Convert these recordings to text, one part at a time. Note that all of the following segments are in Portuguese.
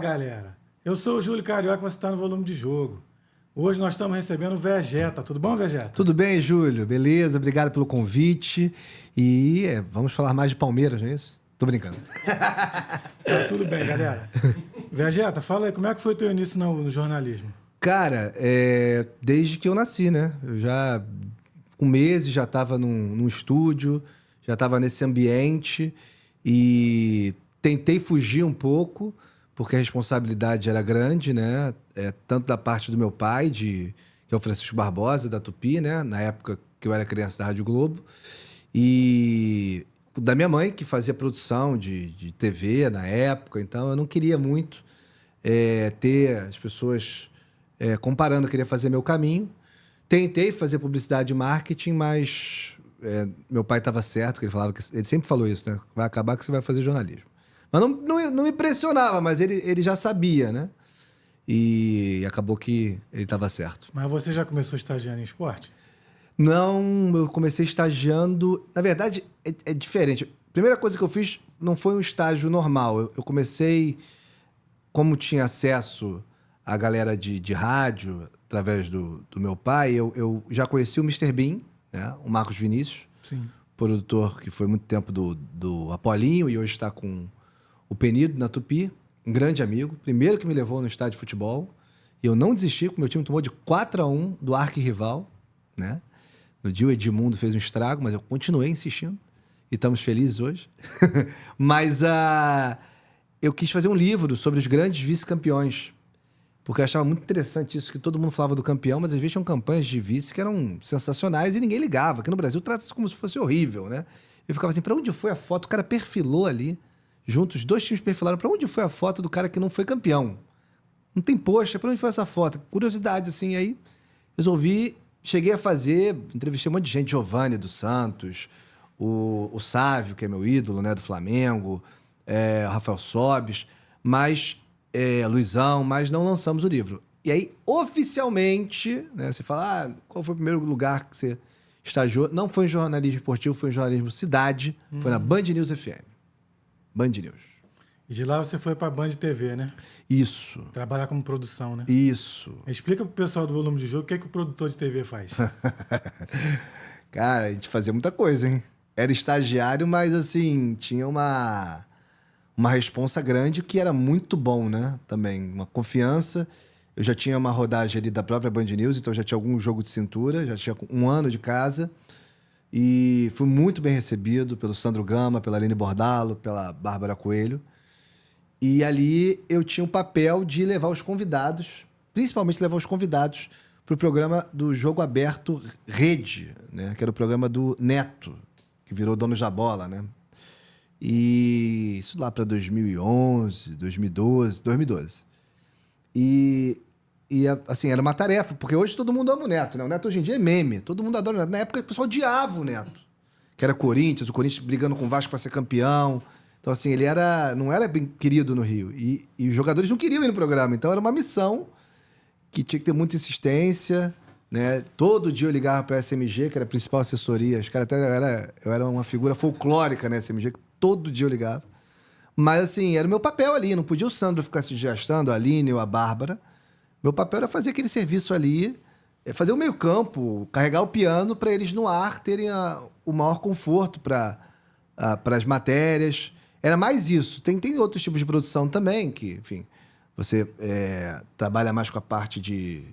galera. Eu sou o Júlio Carioca, você está no Volume de Jogo. Hoje nós estamos recebendo o Vegeta. Tudo bom, Vegeta? Tudo bem, Júlio? Beleza? Obrigado pelo convite. E vamos falar mais de Palmeiras, não é isso? Tô brincando. Tá tudo bem, galera. Vegeta, fala aí, como é que foi o teu início no jornalismo? Cara, desde que eu nasci, né? Eu já, com meses, já estava num estúdio, já estava nesse ambiente e tentei fugir um pouco, porque a responsabilidade era grande, né? Tanto da parte do meu pai, que é o Francisco Barbosa, da Tupi, né? Na época que eu era criança da Rádio Globo. E da minha mãe, que fazia produção de TV na época. Então, eu não queria muito ter as pessoas comparando. Eu queria fazer meu caminho. Tentei fazer publicidade e marketing, mas meu pai estava certo, que ele sempre falou isso, né? Vai acabar que você vai fazer jornalismo. Mas não me impressionava, mas ele já sabia, né? E acabou que ele estava certo. Mas você já começou estagiando em esporte? Não, eu comecei estagiando... Na verdade, é diferente. A primeira coisa que eu fiz não foi um estágio normal. Eu comecei, como tinha acesso à galera de rádio, através do meu pai, eu já conheci o Mr. Bean, né? O Marcos Vinícius, Sim. produtor que foi muito tempo do Apolinho e hoje está com o Penido na Tupi, um grande amigo, primeiro que me levou no estádio de futebol. E eu não desisti, porque meu time tomou de 4-1 do arquirrival, né? No dia o Edmundo fez um estrago, mas eu continuei insistindo. E estamos felizes hoje. Mas eu quis fazer um livro sobre os grandes vice-campeões. Porque eu achava muito interessante isso, que todo mundo falava do campeão, mas às vezes tinham campanhas de vice que eram sensacionais e ninguém ligava. Aqui no Brasil trata-se como se fosse horrível, né? Eu ficava assim, pra onde foi a foto? O cara perfilou ali, juntos, os dois times perfilaram. Pra onde foi a foto do cara que não foi campeão? Não tem poxa, pra onde foi essa foto? Curiosidade, assim, aí resolvi... Cheguei a fazer, entrevistei um monte de gente, Giovani dos Santos, o Sávio, que é meu ídolo, né, do Flamengo, o Rafael Sobis, Luizão, mas não lançamos o livro. E aí, oficialmente, né, você fala, qual foi o primeiro lugar que você estagiou? Não foi em jornalismo esportivo, foi em jornalismo Cidade, foi na Band News FM. Band News. E de lá você foi pra Band TV, né? Isso. Trabalhar como produção, né? Isso. Explica pro pessoal do Volume de Jogo o que é que o produtor de TV faz. Cara, a gente fazia muita coisa, hein? Era estagiário, mas assim, tinha uma responsa grande que era muito bom, né? Também, uma confiança. Eu já tinha uma rodagem ali da própria Band News, então já tinha algum jogo de cintura, já tinha 1 ano de casa. E fui muito bem recebido pelo Sandro Gama, pela Aline Bordalo, pela Bárbara Coelho. E ali eu tinha o papel de levar os convidados, principalmente levar os convidados para o programa do Jogo Aberto Rede, né? Que era o programa do Neto, que virou Dono da Bola, né? E isso lá para 2011, 2012. E assim, era uma tarefa, porque hoje todo mundo ama o Neto, né? O Neto hoje em dia é meme, todo mundo adora o Neto. Na época o pessoal odiava o Neto, que era Corinthians, o Corinthians brigando com o Vasco para ser campeão. Então, assim, ele não era bem querido no Rio. E os jogadores não queriam ir no programa. Então, era uma missão que tinha que ter muita insistência, né? Todo dia eu ligava para a SMG, que era a principal assessoria. Os caras eu era uma figura folclórica na SMG, que todo dia eu ligava. Mas, assim, era o meu papel ali. Não podia o Sandro ficar se desgastando, a Aline ou a Bárbara. Meu papel era fazer aquele serviço ali, fazer o meio-campo, carregar o piano para eles no ar terem o maior conforto para as matérias. Era mais isso. Tem outros tipos de produção também, que, enfim, você trabalha mais com a parte de,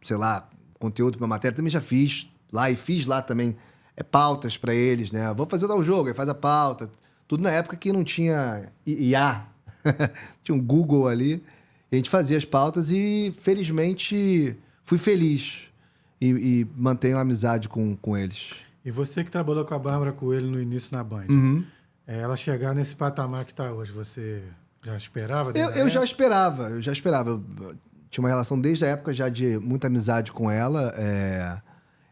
sei lá, conteúdo para matéria. Também já fiz lá e fiz lá também pautas para eles, né? Vamos fazer tal jogo, aí faz a pauta. Tudo na época que não tinha IA. Tinha um Google ali. E a gente fazia as pautas e, felizmente, fui feliz. E mantenho a amizade com eles. E você que trabalhou com a Bárbara Coelho no início na Band, ela chegar nesse patamar que está hoje, você já esperava? Eu já esperava. Eu tinha uma relação desde a época já de muita amizade com ela.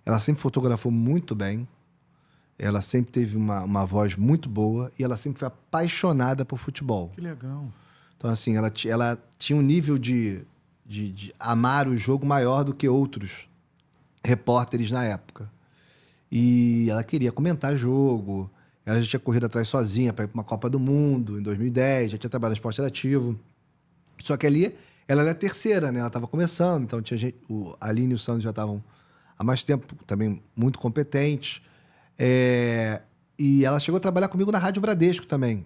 Ela sempre fotografou muito bem. Ela sempre teve uma voz muito boa e ela sempre foi apaixonada por futebol. Que legal. Então, assim, ela tinha um nível de amar o jogo maior do que outros repórteres na época. E ela queria comentar jogo. Ela já tinha corrido atrás sozinha para ir para uma Copa do Mundo em 2010, já tinha trabalhado no esporte ativo. Só que ali, ela era a terceira, né? Ela estava começando, então tinha gente... A Aline e o Sandro já estavam há mais tempo, também muito competentes. E ela chegou a trabalhar comigo na Rádio Bradesco também.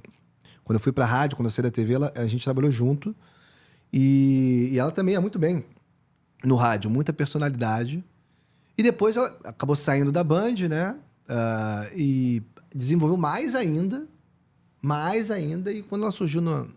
Quando eu fui pra rádio, quando eu saí da TV, a gente trabalhou junto. E ela também ia muito bem no rádio, muita personalidade. E depois ela acabou saindo da Band, né? E desenvolveu mais ainda. E quando ela surgiu no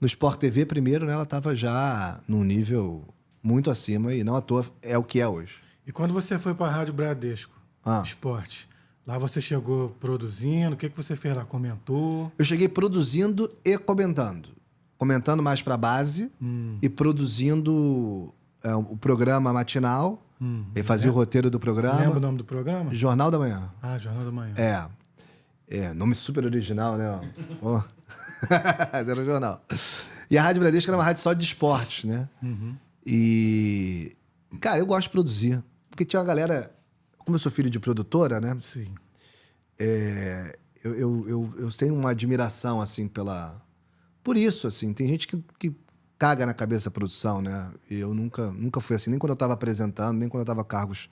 Sport TV primeiro, né? Ela estava já num nível muito acima e não à toa é o que é hoje. E quando você foi para a Rádio Bradesco, Esporte, lá você chegou produzindo, o que você fez lá? Comentou? Eu cheguei produzindo e comentando. Comentando mais para a base e produzindo o programa matinal. E fazia o roteiro do programa. Lembra o nome do programa? Jornal da Manhã. Jornal da Manhã. Nome super original, né? Pô. Mas era o jornal. E a Rádio Bradesco era uma rádio só de esportes, né? E... Cara, eu gosto de produzir. Porque tinha uma galera... Como eu sou filho de produtora, né? Sim. Eu tenho uma admiração, assim, por isso, assim. Tem gente que caga na cabeça a produção, né? E eu nunca fui assim. Nem quando eu estava apresentando, nem quando eu estava cargos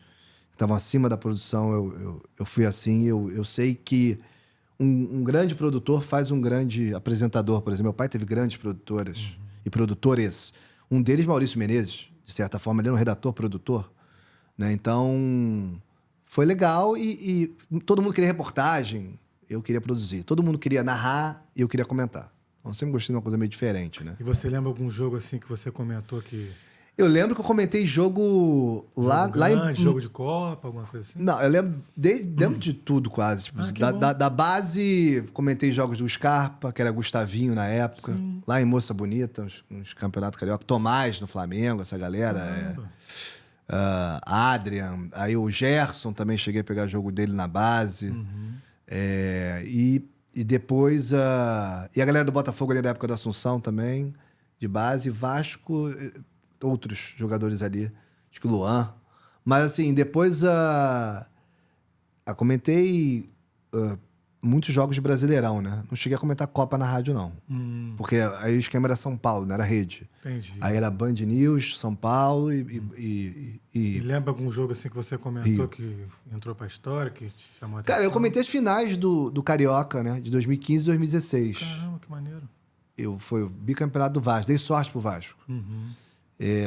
que estavam acima da produção, eu fui assim. Eu sei que um grande produtor faz um grande apresentador. Por exemplo, meu pai teve grandes produtoras e produtores. Um deles, Maurício Menezes, de certa forma, ele era um redator-produtor, né? Então, foi legal e todo mundo queria reportagem, eu queria produzir. Todo mundo queria narrar e eu queria comentar. Então, eu sempre gostei de uma coisa meio diferente, né? E você lembra algum jogo assim que você comentou que... Eu lembro que eu comentei jogo lá em... Jogo de Copa, alguma coisa assim? Não, eu lembro de tudo quase. Tipo, da base, comentei jogos do Scarpa, que era Gustavinho na época. Sim. Lá em Moça Bonita, uns campeonatos carioca. Tomás no Flamengo, essa galera. Adrian. Aí o Gerson também cheguei a pegar jogo dele na base. E depois... E a galera do Botafogo ali da época da Assunção também, de base. Vasco... Outros jogadores ali, acho que o Luan. Mas, assim, depois comentei muitos jogos de Brasileirão, né? Não cheguei a comentar Copa na rádio, não. Porque aí o esquema era São Paulo, não era rede. Entendi. Aí era Band News, São Paulo e lembra algum jogo assim que você comentou que entrou pra história, que te chamou a atenção? Cara, eu comentei as finais do Carioca, né? De 2015 e 2016. Caramba, que maneiro. Foi o bicampeonato do Vasco. Dei sorte pro Vasco.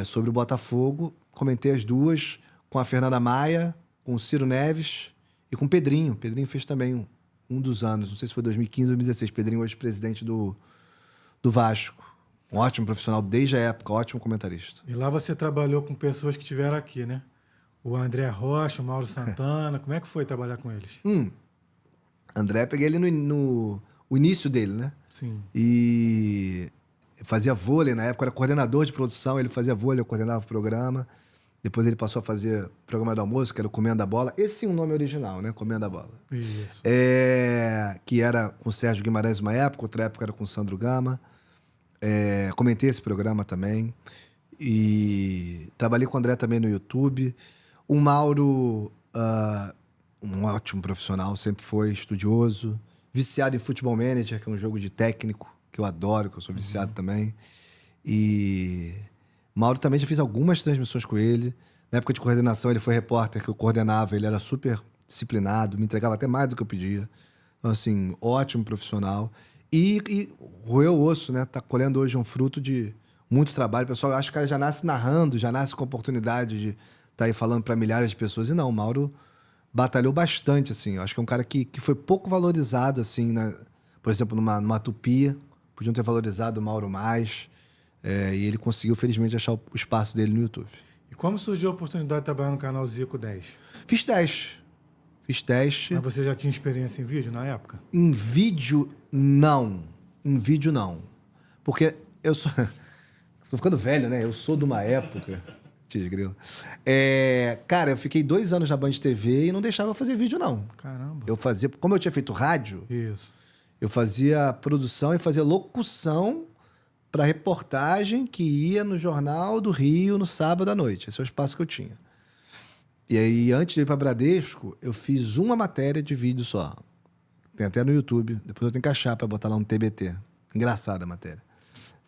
Sobre o Botafogo, comentei as duas com a Fernanda Maia, com o Ciro Neves e com o Pedrinho. O Pedrinho fez também um dos anos, não sei se foi 2015 ou 2016. Pedrinho hoje presidente do Vasco. Um ótimo profissional desde a época, ótimo comentarista. E lá você trabalhou com pessoas que estiveram aqui, né? O André Rocha, o Mauro Santana. Como é que foi trabalhar com eles? André, peguei ele no início dele, né? Sim. E... fazia vôlei, na época era coordenador de produção, ele fazia vôlei, eu coordenava o programa. Depois ele passou a fazer o programa do almoço, que era o Comendo a Bola. Esse é um nome original, né? Comendo a Bola. Isso. Que era com o Sérgio Guimarães uma época, outra época era com o Sandro Gama. Comentei esse programa também. E trabalhei com o André também no YouTube. O Mauro, um ótimo profissional, sempre foi estudioso. Viciado em Futebol Manager, que é um jogo de técnico, que eu adoro, que eu sou viciado também. E Mauro também já fiz algumas transmissões com ele. Na época de coordenação, ele foi repórter que eu coordenava, ele era super disciplinado, me entregava até mais do que eu pedia. Então, assim, ótimo profissional. E roeu o osso, né? Tá colhendo hoje um fruto de muito trabalho. O pessoal acha que o cara já nasce narrando, já nasce com a oportunidade de estar aí falando para milhares de pessoas. E não, o Mauro batalhou bastante, assim. Eu acho que é um cara que foi pouco valorizado, assim, por exemplo, numa Tupi. Podiam ter valorizado o Mauro mais. E ele conseguiu, felizmente, achar o espaço dele no YouTube. E como surgiu a oportunidade de trabalhar no canal Zico 10? Fiz teste. Mas você já tinha experiência em vídeo na época? Em vídeo, não. Porque eu sou... Tô ficando velho, né? Eu sou de uma época... Grilo. Cara, eu fiquei 2 anos na Band TV e não deixava fazer vídeo, não. Caramba. Eu fazia... Como eu tinha feito rádio... Isso. Eu fazia produção e fazia locução para reportagem que ia no Jornal do Rio no sábado à noite. Esse é o espaço que eu tinha. E aí, antes de ir para Bradesco, eu fiz uma matéria de vídeo só. Tem até no YouTube. Depois eu tenho que achar para botar lá um TBT. Engraçada a matéria.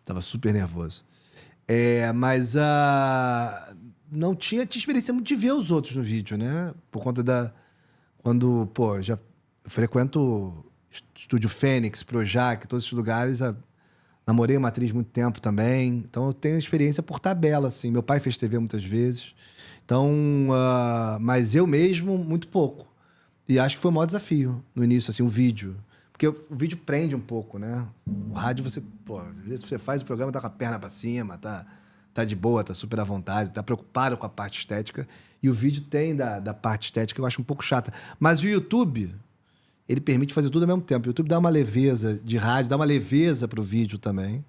Tava super nervoso. Mas não tinha experiência muito de ver os outros no vídeo, né? Por conta da... Quando, pô, já frequento Estúdio Fênix, Projac, todos esses lugares. Namorei uma atriz muito tempo também. Então eu tenho experiência por tabela, assim. Meu pai fez TV muitas vezes. Então, mas eu mesmo, muito pouco. E acho que foi o maior desafio no início, assim, o vídeo. Porque o vídeo prende um pouco, né? O rádio, às vezes você faz o programa, tá com a perna pra cima, tá de boa, tá super à vontade, tá preocupado com a parte estética. E o vídeo tem da parte estética, eu acho um pouco chata. Mas o YouTube, ele permite fazer tudo ao mesmo tempo. O YouTube dá uma leveza de rádio, dá uma leveza pro vídeo também.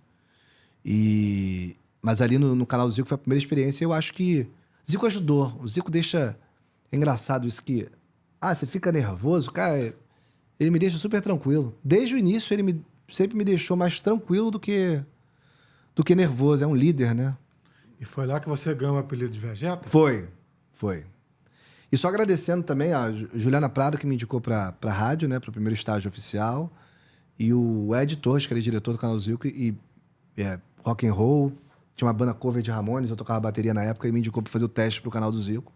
Mas ali no canal do Zico foi a primeira experiência e eu acho que o Zico ajudou. O Zico deixa... É engraçado isso que... você fica nervoso? Cara, ele me deixa super tranquilo. Desde o início, ele sempre me deixou mais tranquilo do que nervoso. É um líder, né? E foi lá que você ganhou o apelido de Vegeta? Foi. E só agradecendo também a Juliana Prado, que me indicou pra rádio, né? Pro primeiro estágio oficial. E o Ed Torres, que era diretor do canal Zico, e rock and roll. Tinha uma banda cover de Ramones, eu tocava bateria na época, e me indicou pra fazer o teste pro canal do Zico.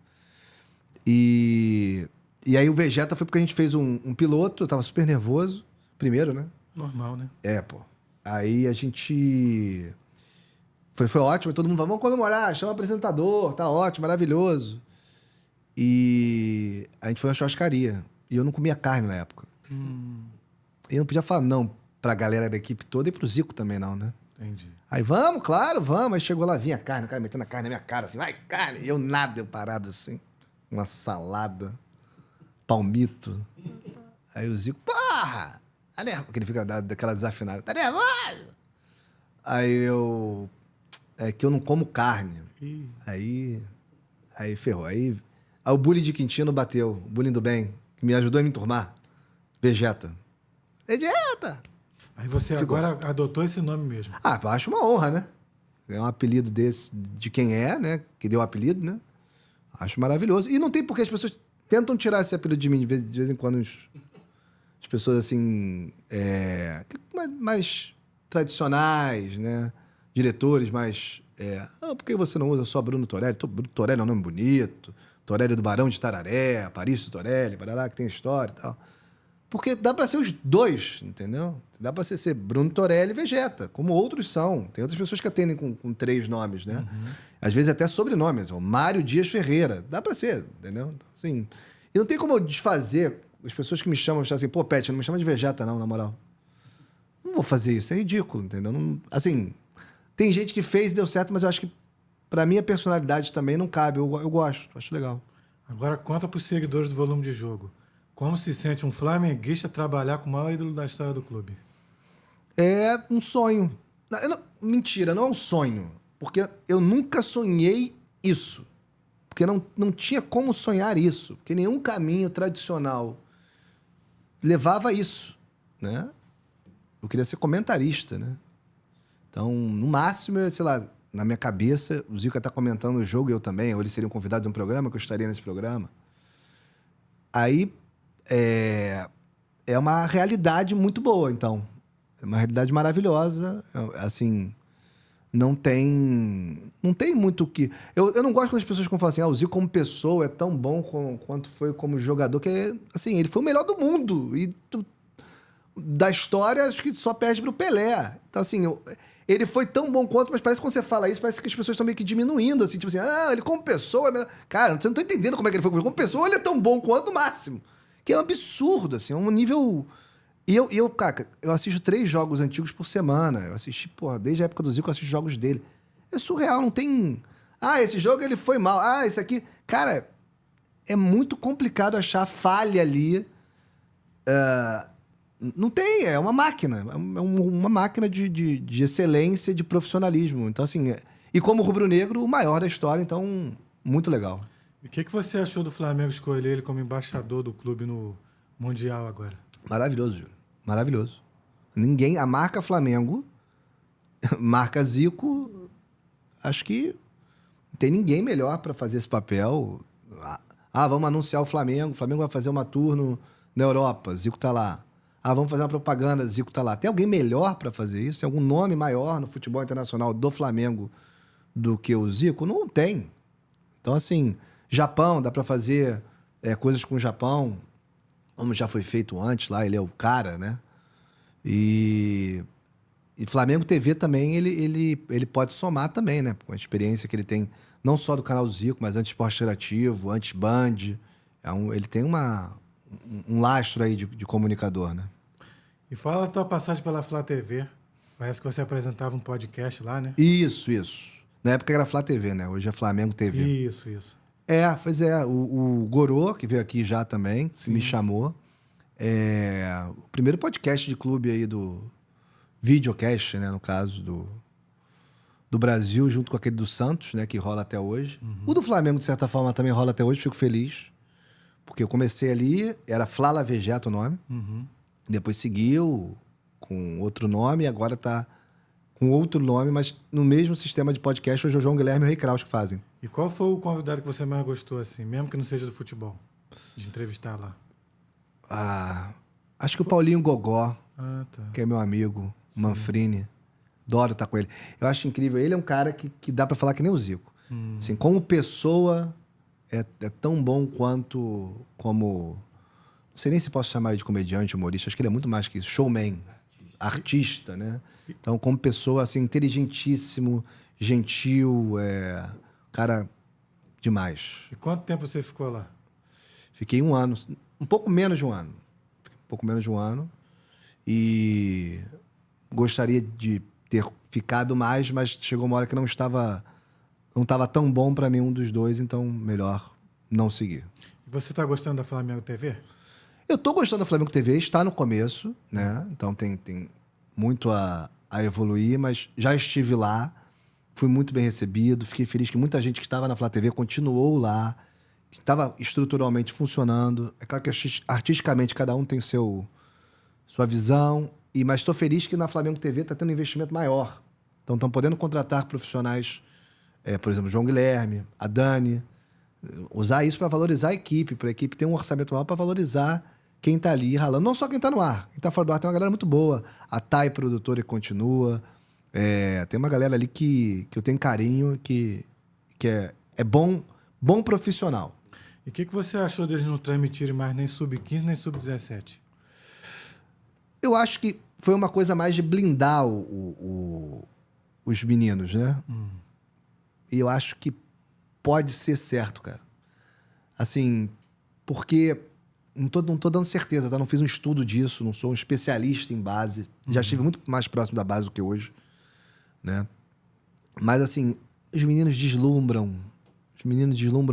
E aí o Vegeta foi porque a gente fez um piloto, eu tava super nervoso. Primeiro, né? Normal, né? Pô. Aí a gente... Foi ótimo, todo mundo falou, vamos comemorar, chama o apresentador, tá ótimo, maravilhoso. E a gente foi na churrascaria. E eu não comia carne na época. E eu não podia falar não pra galera da equipe toda e pro Zico também não, né? Entendi. Aí, vamos, claro, vamos. Aí chegou lá, vinha a carne, o cara metendo a carne na minha cara, assim, vai, carne. E eu nada, eu parado assim. Uma salada, palmito. Aí o Zico, porra! Porque ele fica daquela desafinada. Tá nervoso? Aí eu... É que eu não como carne. Aí ferrou. Aí o bullying de Quintino bateu. O bullying do bem. Que me ajudou a me enturmar. Vegeta. Aí você agora adotou esse nome mesmo. Eu acho uma honra, né? É um apelido desse, de quem é, né? Que deu o apelido, né? Acho maravilhoso. E não tem porque as pessoas tentam tirar esse apelido de mim. De vez em quando as pessoas, assim... mais tradicionais, né? Diretores mais... por que você não usa só Bruno Torelli? Bruno Torelli é um nome bonito. Torelli do Barão de Tararé, Aparício Torelli, Barará, que tem história e tal. Porque dá pra ser os dois, entendeu? Dá pra ser Bruno Torelli e Vegeta, como outros são. Tem outras pessoas que atendem com 3 nomes, né? Uhum. Às vezes até sobrenomes. Mário Dias Ferreira. Dá pra ser, entendeu? Então, assim, e não tem como eu desfazer as pessoas que me chamam assim, pô, Pet, não me chama de Vegeta não, na moral. Não vou fazer isso, é ridículo, entendeu? Não, assim, tem gente que fez e deu certo, mas eu acho que pra minha personalidade também não cabe. Eu gosto, acho legal. Agora conta pros seguidores do Volume de Jogo. Como se sente um flamenguista trabalhar com o maior ídolo da história do clube? É um sonho. Mentira, não é um sonho. Porque eu nunca sonhei isso. Porque não tinha como sonhar isso. Porque nenhum caminho tradicional levava a isso, né? Eu queria ser comentarista, né? Então, no máximo, sei lá, na minha cabeça, o Zico tá comentando o jogo, eu também, ou ele seria um convidado de um programa, que eu estaria nesse programa. Aí, é uma realidade muito boa, então. É uma realidade maravilhosa, assim... Não tem muito o que... Eu não gosto quando as pessoas falam assim, o Zico como pessoa é tão bom quanto foi como jogador, que assim, ele foi o melhor do mundo. E da história, acho que só perde pro Pelé. Então, assim, ele foi tão bom quanto, mas parece que quando você fala isso, parece que as pessoas estão meio que diminuindo, assim, tipo assim, ele como pessoa é melhor. Cara, você não tá entendendo como é que ele foi como pessoa, ele é tão bom quanto no máximo. Que é um absurdo, assim, é um nível... E cara, eu assisto 3 jogos antigos por semana. Eu assisti, desde a época do Zico, eu assisto jogos dele. É surreal, não tem... esse jogo ele foi mal. Esse aqui... Cara, é muito complicado achar falha ali. Não tem, é uma máquina. É uma máquina de excelência, de profissionalismo. Então, assim... E como rubro-negro, o maior da história, então, muito legal. E o que você achou do Flamengo escolher ele como embaixador do clube no Mundial agora? Maravilhoso, Júlio. Maravilhoso. A marca Flamengo, marca Zico, acho que não tem ninguém melhor para fazer esse papel. Vamos anunciar o Flamengo vai fazer uma tour na Europa, Zico tá lá. Vamos fazer uma propaganda, Zico tá lá. Tem alguém melhor para fazer isso? Tem algum nome maior no futebol internacional do Flamengo do que o Zico? Não tem. Então, assim, Japão, dá para fazer coisas com o Japão, como já foi feito antes lá, ele é o cara, né? E Flamengo TV também, ele pode somar também, né? Com a experiência que ele tem, não só do canal Zico, mas antes Esporte Interativo, antes Band. Ele tem um lastro aí de comunicador, né? E fala da tua passagem pela Flá TV. Parece que você apresentava um podcast lá, né? Isso. Na época era Flá TV, né? Hoje é Flamengo TV. Isso. Pois é. O Gorô, que veio aqui já também, me chamou. O primeiro podcast de clube aí do videocast, né? No caso do Brasil, junto com aquele do Santos, né? Que rola até hoje. O do Flamengo, de certa forma, também rola até hoje. Fico feliz. Porque eu comecei ali, era Flala Vegeta o nome. Depois seguiu com outro nome e agora tá com outro nome, mas no mesmo sistema de podcast, hoje é o João Guilherme e o Rei Kraus que fazem. E qual foi o convidado que você mais gostou, assim, mesmo que não seja do futebol, de entrevistar lá? Acho que o Paulinho Gogó, Tá. que é meu amigo, Manfrini. Adoro estar com ele. Eu acho incrível. Ele é um cara que dá pra falar que nem o Zico. Assim, como pessoa, é tão bom quanto como... Não sei nem se posso chamar ele de comediante, humorista. Acho que ele é muito mais que isso. Showman. Artista, né? Então, como pessoa, assim, inteligentíssimo, gentil, cara demais. E quanto tempo você ficou lá? Fiquei 1 ano. Um pouco menos de 1 ano. E gostaria de ter ficado mais, mas chegou uma hora que não estava tão bom para nenhum dos dois, então melhor não seguir. E você tá gostando da Flamengo TV? Eu tô gostando da Flamengo TV, está no começo, né? Então tem muito a evoluir, mas já estive lá, fui muito bem recebido, fiquei feliz que muita gente que estava na Flá TV continuou lá, que estava estruturalmente funcionando. É claro que artisticamente cada um tem sua visão, mas estou feliz que na Flamengo TV está tendo um investimento maior. Então estão podendo contratar profissionais, por exemplo, João Guilherme, a Dani, usar isso para valorizar a equipe, para a equipe ter um orçamento maior para valorizar quem tá ali ralando. Não só quem tá no ar. Quem tá fora do ar tem uma galera muito boa. A Thay, produtora, que continua. Tem uma galera ali que eu tenho carinho, que é bom profissional. E o que você achou deles não transmitirem mais nem Sub-15, nem Sub-17? Eu acho que foi uma coisa mais de blindar os meninos, né? E eu acho que pode ser certo, cara. Assim, porque... Não tô dando certeza, tá? Não fiz um estudo disso, não sou um especialista em base. Já estive muito mais próximo da base do que hoje, né? Mas, assim, os meninos deslumbram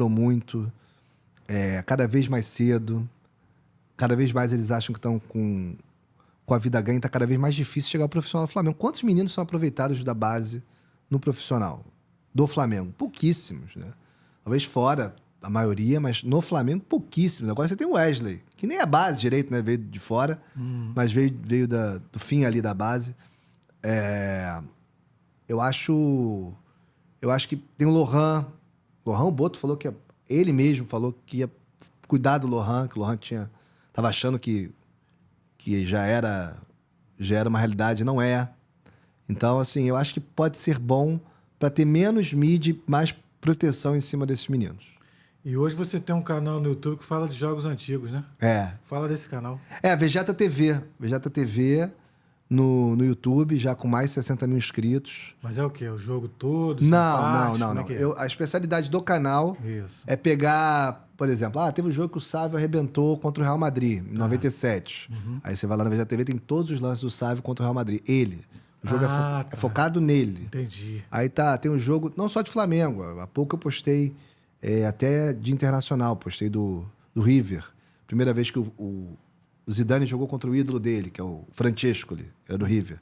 muito, cada vez mais cedo, cada vez mais eles acham que estão com a vida ganha, tá cada vez mais difícil chegar ao profissional do Flamengo. Quantos meninos são aproveitados da base no profissional do Flamengo? Pouquíssimos, né? Talvez fora... a maioria, mas no Flamengo, pouquíssimos. Agora você tem o Wesley, que nem é base direito, né? Veio de fora, mas veio do fim ali da base. Eu acho que tem o Lohan. O Boto falou que ele mesmo falou que ia cuidar do Lohan, que o Lohan tava achando que já era uma realidade, não é. Então, assim, eu acho que pode ser bom para ter menos mídia e mais proteção em cima desses meninos. E hoje você tem um canal no YouTube que fala de jogos antigos, né? Fala desse canal. Vegeta TV. Vegeta TV no YouTube, já com mais de 60 mil inscritos. Mas é o quê? O jogo todo? Não. É? A especialidade do canal é pegar, por exemplo, teve um jogo que o Sávio arrebentou contra o Real Madrid, em 97. Aí você vai lá na Vegeta TV, tem todos os lances do Sávio contra o Real Madrid. O jogo é focado nele. Entendi. Aí tem um jogo, não só de Flamengo. Há pouco eu postei até de internacional, postei do River. Primeira vez que o Zidane jogou contra o ídolo dele, que é o Francescoli, que é do River.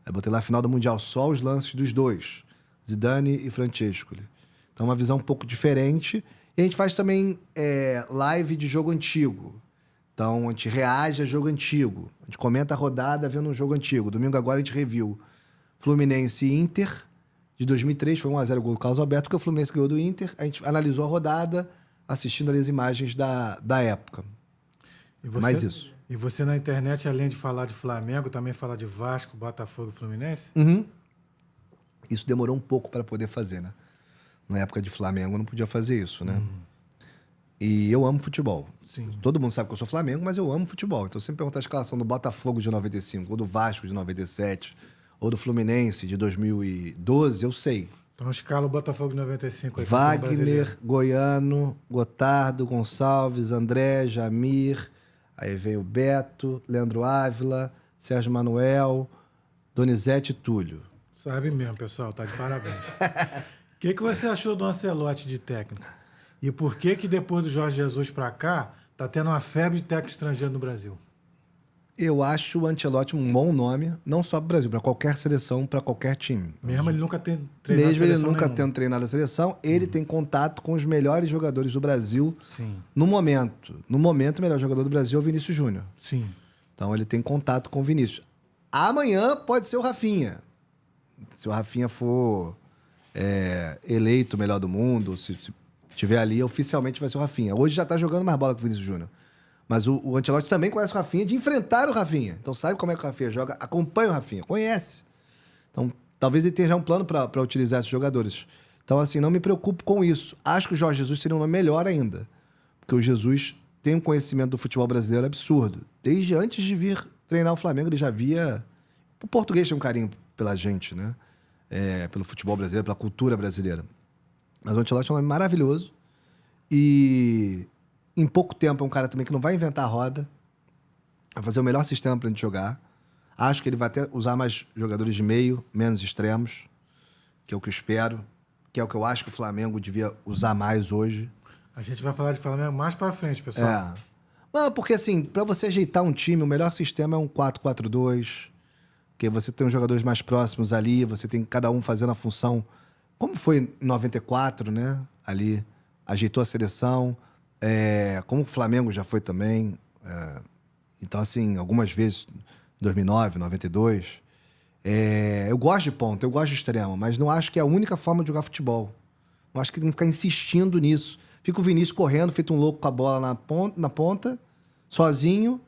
Aí botei lá a final do Mundial, só os lances dos dois, Zidane e Francescoli. Então uma visão um pouco diferente. E a gente faz também live de jogo antigo. Então a gente reage a jogo antigo. A gente comenta a rodada vendo um jogo antigo. Domingo agora a gente reviu Fluminense e Inter, de 2003, foi 1-0 o gol do Carlos Alberto, porque o Fluminense ganhou do Inter. A gente analisou a rodada, assistindo ali as imagens da época. Mais isso. E você na internet, além de falar de Flamengo, também fala de Vasco, Botafogo e Fluminense? Isso demorou um pouco para poder fazer, né? Na época de Flamengo, eu não podia fazer isso, né? E eu amo futebol. Sim. Todo mundo sabe que eu sou Flamengo, mas eu amo futebol. Então, sempre perguntar a escalação do Botafogo de 95, ou do Vasco de 97, ou do Fluminense de 2012, eu sei. Então escala o Botafogo de 95 aí. Wagner, Goiano, Gotardo, Gonçalves, André, Jamir, aí vem o Beto, Leandro Ávila, Sérgio Manuel, Donizete e Túlio. Sabe mesmo, pessoal. Tá de parabéns. O que você achou do Ancelotti de técnico? E por que depois do Jorge Jesus pra cá, tá tendo uma febre de técnico estrangeiro no Brasil? Eu acho o Ancelotti um bom nome, não só para o Brasil, para qualquer seleção, para qualquer time. Mesmo ele nunca tem treinado Mesmo ele nunca nenhuma. tendo treinado a seleção, ele tem contato com os melhores jogadores do Brasil. Sim. No momento. No momento, o melhor jogador do Brasil é o Vinícius Júnior. Sim. Então ele tem contato com o Vinícius. Amanhã pode ser o Rafinha. Se o Rafinha for eleito o melhor do mundo, se tiver ali, oficialmente vai ser o Rafinha. Hoje já tá jogando mais bola que o Vinícius Júnior. Mas o Ancelotti também conhece o Rafinha de enfrentar o Rafinha. Então sabe como é que o Rafinha joga, acompanha o Rafinha, conhece. Então talvez ele tenha já um plano para utilizar esses jogadores. Então assim, não me preocupo com isso. Acho que o Jorge Jesus seria um nome melhor ainda. Porque o Jesus tem um conhecimento do futebol brasileiro absurdo. Desde antes de vir treinar o Flamengo, ele já via... O português tem um carinho pela gente, né? Pelo futebol brasileiro, pela cultura brasileira. Mas o Ancelotti é um nome maravilhoso. E... em pouco tempo é um cara também que não vai inventar a roda. Vai fazer o melhor sistema pra gente jogar. Acho que ele vai até usar mais jogadores de meio, menos extremos, que é o que eu espero, que é o que eu acho que o Flamengo devia usar mais hoje. A gente vai falar de Flamengo mais pra frente, pessoal. Não, porque assim, pra você ajeitar um time, o melhor sistema é um 4-4-2, porque você tem os jogadores mais próximos ali, você tem cada um fazendo a função, como foi em 94, né? Ali, ajeitou a seleção. Como o Flamengo já foi também. Então, assim, algumas vezes, 2009, 92. Eu gosto de ponta, eu gosto de extremo, mas não acho que é a única forma de jogar futebol. Não acho que tem que ficar insistindo nisso. Fica o Vinícius correndo, feito um louco com a bola na ponta, sozinho,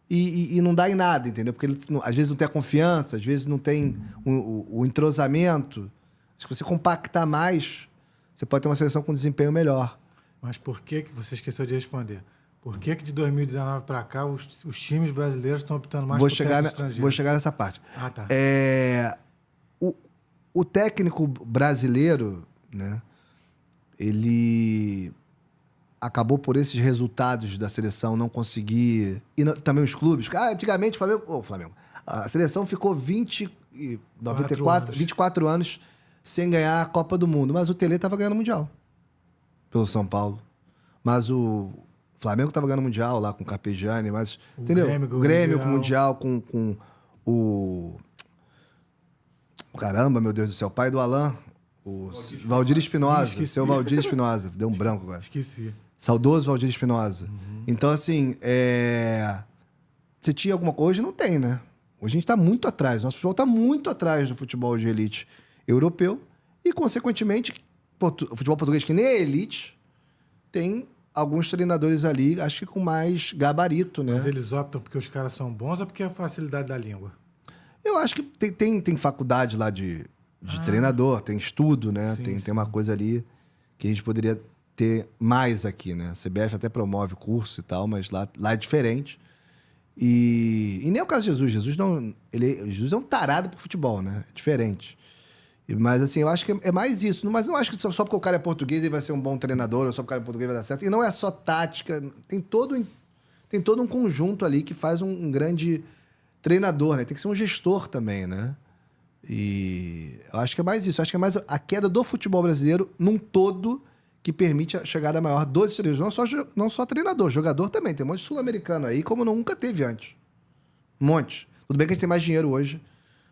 e não dá em nada, entendeu? Porque ele, às vezes não tem a confiança, às vezes não tem o entrosamento. Se você compactar mais, você pode ter uma seleção com desempenho melhor. Mas por que você esqueceu de responder? Por que de 2019 para cá os times brasileiros estão optando mais por técnico estrangeiro? Vou chegar nessa parte. Ah, tá. O técnico brasileiro, né, ele acabou por esses resultados da seleção não conseguir... E também os clubes. Antigamente o Flamengo. A seleção ficou 24 anos sem ganhar a Copa do Mundo. Mas o Tele estava ganhando o Mundial. Pelo São Paulo. Mas o Flamengo estava ganhando o Mundial lá com o Carpegiani, mas... Entendeu? O Grêmio com o Mundial, com o... Caramba, meu Deus do céu. Pai do Alain, o Valdir Espinosa. Seu Valdir Espinosa. Deu um branco agora. Esqueci. Saudoso Valdir Espinosa. Então, assim, você tinha alguma coisa? Hoje não tem, né? Hoje a gente tá muito atrás. Nosso futebol tá muito atrás do futebol de elite europeu e, consequentemente... O futebol português, que nem é elite, tem alguns treinadores ali, acho que com mais gabarito, né? Mas eles optam porque os caras são bons ou porque é a facilidade da língua? Eu acho que tem faculdade lá de treinador, tem estudo, né? Sim, tem uma coisa ali que a gente poderia ter mais aqui, né? A CBF até promove curso e tal, mas lá é diferente. E nem é o caso de Jesus. Jesus é um tarado pro futebol, né? É diferente. Mas, assim, eu acho que é mais isso. Mas não acho que só porque o cara é português ele vai ser um bom treinador, ou só porque o cara é português vai dar certo. E não é só tática. Tem todo um conjunto ali que faz um grande treinador, né? Tem que ser um gestor também, né? E eu acho que é mais isso. Eu acho que é mais a queda do futebol brasileiro num todo que permite a chegada maior dos estrangeiros. Não só treinador, jogador também. Tem um monte de sul-americano aí, como nunca teve antes. Um monte. Tudo bem que a gente tem mais dinheiro hoje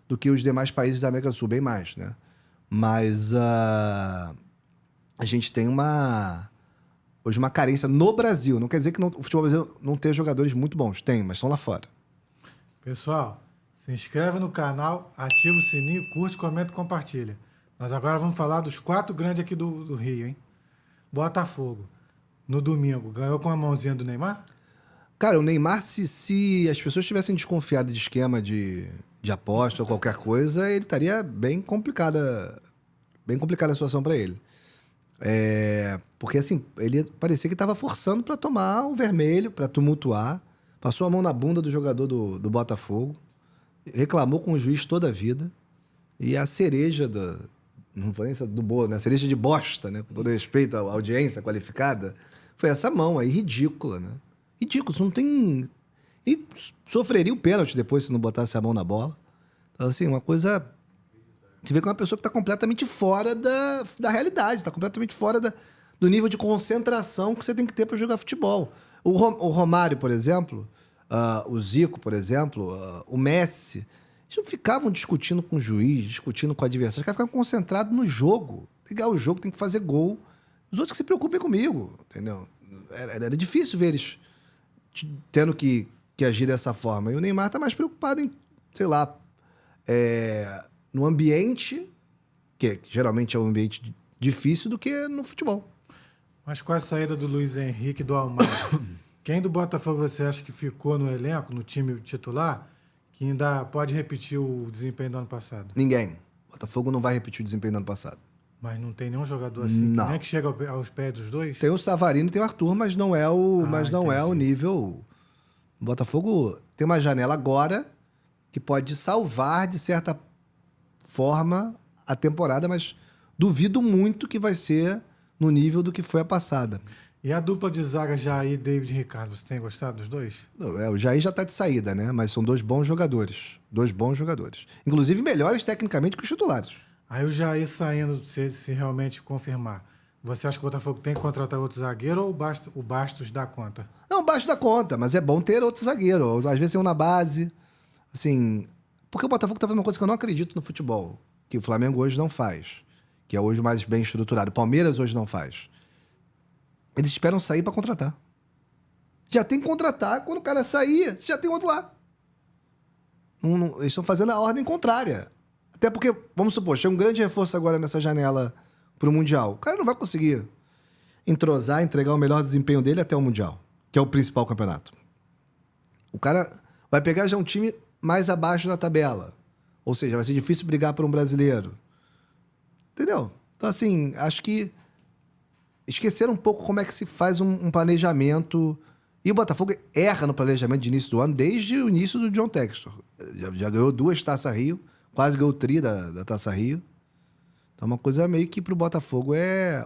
do que os demais países da América do Sul, bem mais, né? Mas a gente tem hoje uma carência no Brasil. Não quer dizer que o futebol brasileiro não tenha jogadores muito bons. Tem, mas estão lá fora. Pessoal, se inscreve no canal, ativa o sininho, curte, comenta e compartilha. Nós agora vamos falar dos 4 grandes aqui do Rio, hein? Botafogo, no domingo, ganhou com a mãozinha do Neymar? Cara, o Neymar, se as pessoas tivessem desconfiado de esquema de de aposta ou qualquer coisa, ele estaria bem complicada a situação para ele. Porque assim, ele parecia que estava forçando para tomar o vermelho, para tumultuar. Passou a mão na bunda do jogador do Botafogo, reclamou com o juiz toda a vida. E a cereja não vou nem do bolo, né? A cereja de bosta, né? Com todo respeito à audiência qualificada, foi essa mão aí, ridícula, né? Ridículo, isso não tem... E sofreria o pênalti depois se não botasse a mão na bola. Então, assim, uma coisa... Você vê que é uma pessoa que está completamente fora da realidade, está completamente fora do nível de concentração que você tem que ter para jogar futebol. O Romário, por exemplo, o Zico, por exemplo, o Messi, eles não ficavam discutindo com o juiz, discutindo com o adversário, eles ficavam concentrados no jogo. Tem que ganhar o jogo, tem que fazer gol. Os outros que se preocupem comigo, entendeu? Era difícil ver eles tendo que agir dessa forma. E o Neymar está mais preocupado em, sei lá, no ambiente, que geralmente é um ambiente difícil, do que no futebol. Mas com a saída do Luiz Henrique e do Almada, quem do Botafogo você acha que ficou no elenco, no time titular, que ainda pode repetir o desempenho do ano passado? Ninguém. O Botafogo não vai repetir o desempenho do ano passado. Mas não tem nenhum jogador assim, Não. nem que chega aos pés dos dois? Tem o Savarino e tem o Arthur, mas não é o nível... O Botafogo tem uma janela agora que pode salvar, de certa forma, a temporada, mas duvido muito que vai ser no nível do que foi a passada. E a dupla de zaga Jair, David e Ricardo, você tem gostado dos dois? O Jair já está de saída, né? Mas são dois bons jogadores. Inclusive melhores tecnicamente que os titulares. Aí o Jair saindo, se realmente confirmar, você acha que o Botafogo tem que contratar outro zagueiro ou o Bastos dá conta? Não, baixo da conta, mas é bom ter outro zagueiro. Às vezes tem um na base. Assim, porque o Botafogo tá fazendo uma coisa que eu não acredito no futebol, que o Flamengo hoje não faz, que é hoje mais bem estruturado. O Palmeiras hoje não faz. Eles esperam sair para contratar. Já tem que contratar, quando o cara sair, você já tem outro lá. Eles estão fazendo a ordem contrária. Até porque, vamos supor, chega um grande reforço agora nessa janela pro Mundial. O cara não vai conseguir entrosar, entregar o melhor desempenho dele até o Mundial, que é o principal campeonato. O cara vai pegar já um time mais abaixo da tabela. Ou seja, vai ser difícil brigar por um brasileiro. Entendeu? Então, assim, acho que esqueceram um pouco como é que se faz um planejamento. E o Botafogo erra no planejamento de início do ano desde o início do John Textor. Já ganhou 2 Taça Rio, quase ganhou o tri da Taça Rio. Então, uma coisa meio que pro Botafogo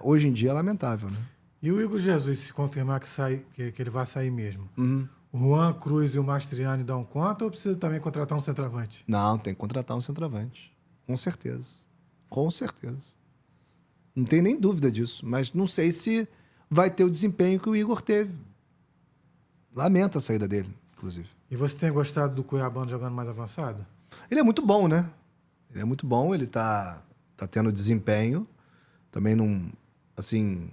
hoje em dia, é lamentável, né? E o Igor Jesus, se confirmar que ele vai sair mesmo, Uhum. o Juan Cruz e o Mastriani dão conta ou precisa também contratar um centroavante? Não, tem que contratar um centroavante. Com certeza. Com certeza. Não tem nem dúvida disso. Mas não sei se vai ter o desempenho que o Igor teve. Lamento a saída dele, inclusive. E você tem gostado do Cuiabano jogando mais avançado? Ele é muito bom, né? Ele é muito bom, ele tá tendo desempenho. Também não, assim,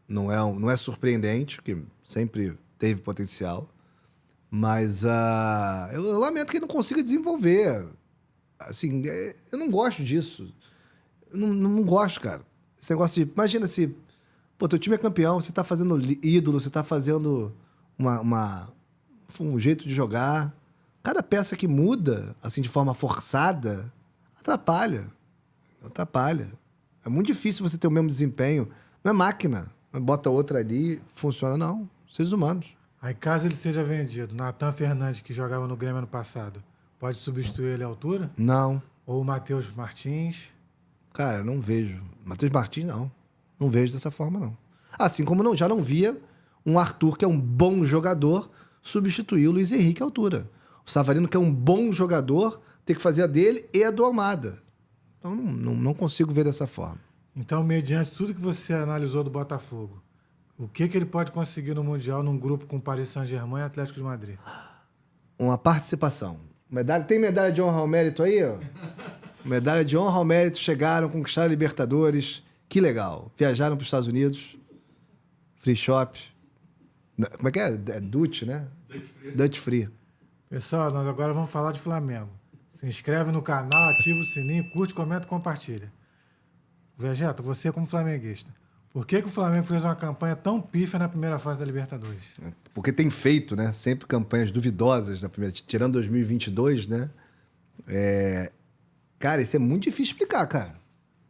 não é surpreendente, porque sempre teve potencial. Mas eu lamento que ele não consiga desenvolver. Assim, eu não gosto disso. Eu não gosto, cara. Esse negócio de... Imagina se... Pô, teu time é campeão, você tá fazendo ídolo, você tá fazendo um jeito de jogar. Cada peça que muda, assim, de forma forçada, atrapalha. É muito difícil você ter o mesmo desempenho. Não é máquina. Bota outra ali, funciona, não. Seres humanos. Aí, caso ele seja vendido, Natan Fernandes, que jogava no Grêmio ano passado, pode substituir ele à altura? Não. Ou o Matheus Martins? Cara, eu não vejo. Matheus Martins, não. Não vejo dessa forma, não. Assim como já não via um Arthur, que é um bom jogador, substituir o Luiz Henrique à altura. O Savarino, que é um bom jogador, ter que fazer a dele e a do Almada. Então, não consigo ver dessa forma. Então, mediante tudo que você analisou do Botafogo, o que ele pode conseguir no Mundial num grupo com Paris Saint-Germain e Atlético de Madrid? Uma participação. Tem medalha de honra ao mérito aí, ó? Medalha de honra ao mérito, chegaram, conquistaram a Libertadores. Que legal. Viajaram para os Estados Unidos. Free shop. Como é que é? É Dutch, né? Dutch Free. Pessoal, nós agora vamos falar de Flamengo. Se inscreve no canal, ativa o sininho, curte, comenta e compartilha. Vegeta, você como flamenguista, por que o Flamengo fez uma campanha tão pífia na primeira fase da Libertadores? Porque tem feito, né? Sempre campanhas duvidosas na primeira. Tirando 2022, né? Cara, isso é muito difícil explicar, cara.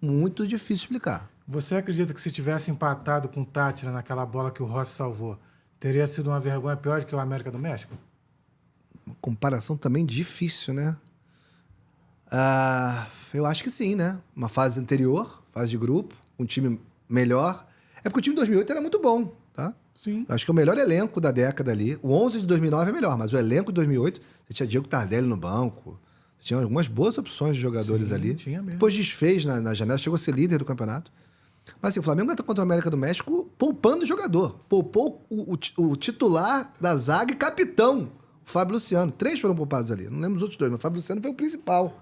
Muito difícil explicar. Você acredita que se tivesse empatado com o Tátira naquela bola que o Rossi salvou, teria sido uma vergonha pior do que o América do México? Uma comparação também difícil, né? Eu acho que sim, né? Uma fase anterior, fase de grupo, um time melhor. É porque o time de 2008 era muito bom, tá? Sim. Eu acho que é o melhor elenco da década ali. O 11 de 2009 é melhor, mas o elenco de 2008, você tinha Diego Tardelli no banco, tinha algumas boas opções de jogadores ali. Tinha mesmo. Depois desfez na janela, chegou a ser líder do campeonato. Mas assim, o Flamengo entra contra o América do México poupando o jogador. Poupou o titular da zaga e capitão, o Fábio Luciano. 3 foram poupados ali. Não lembro os outros 2, mas o Fábio Luciano foi o principal.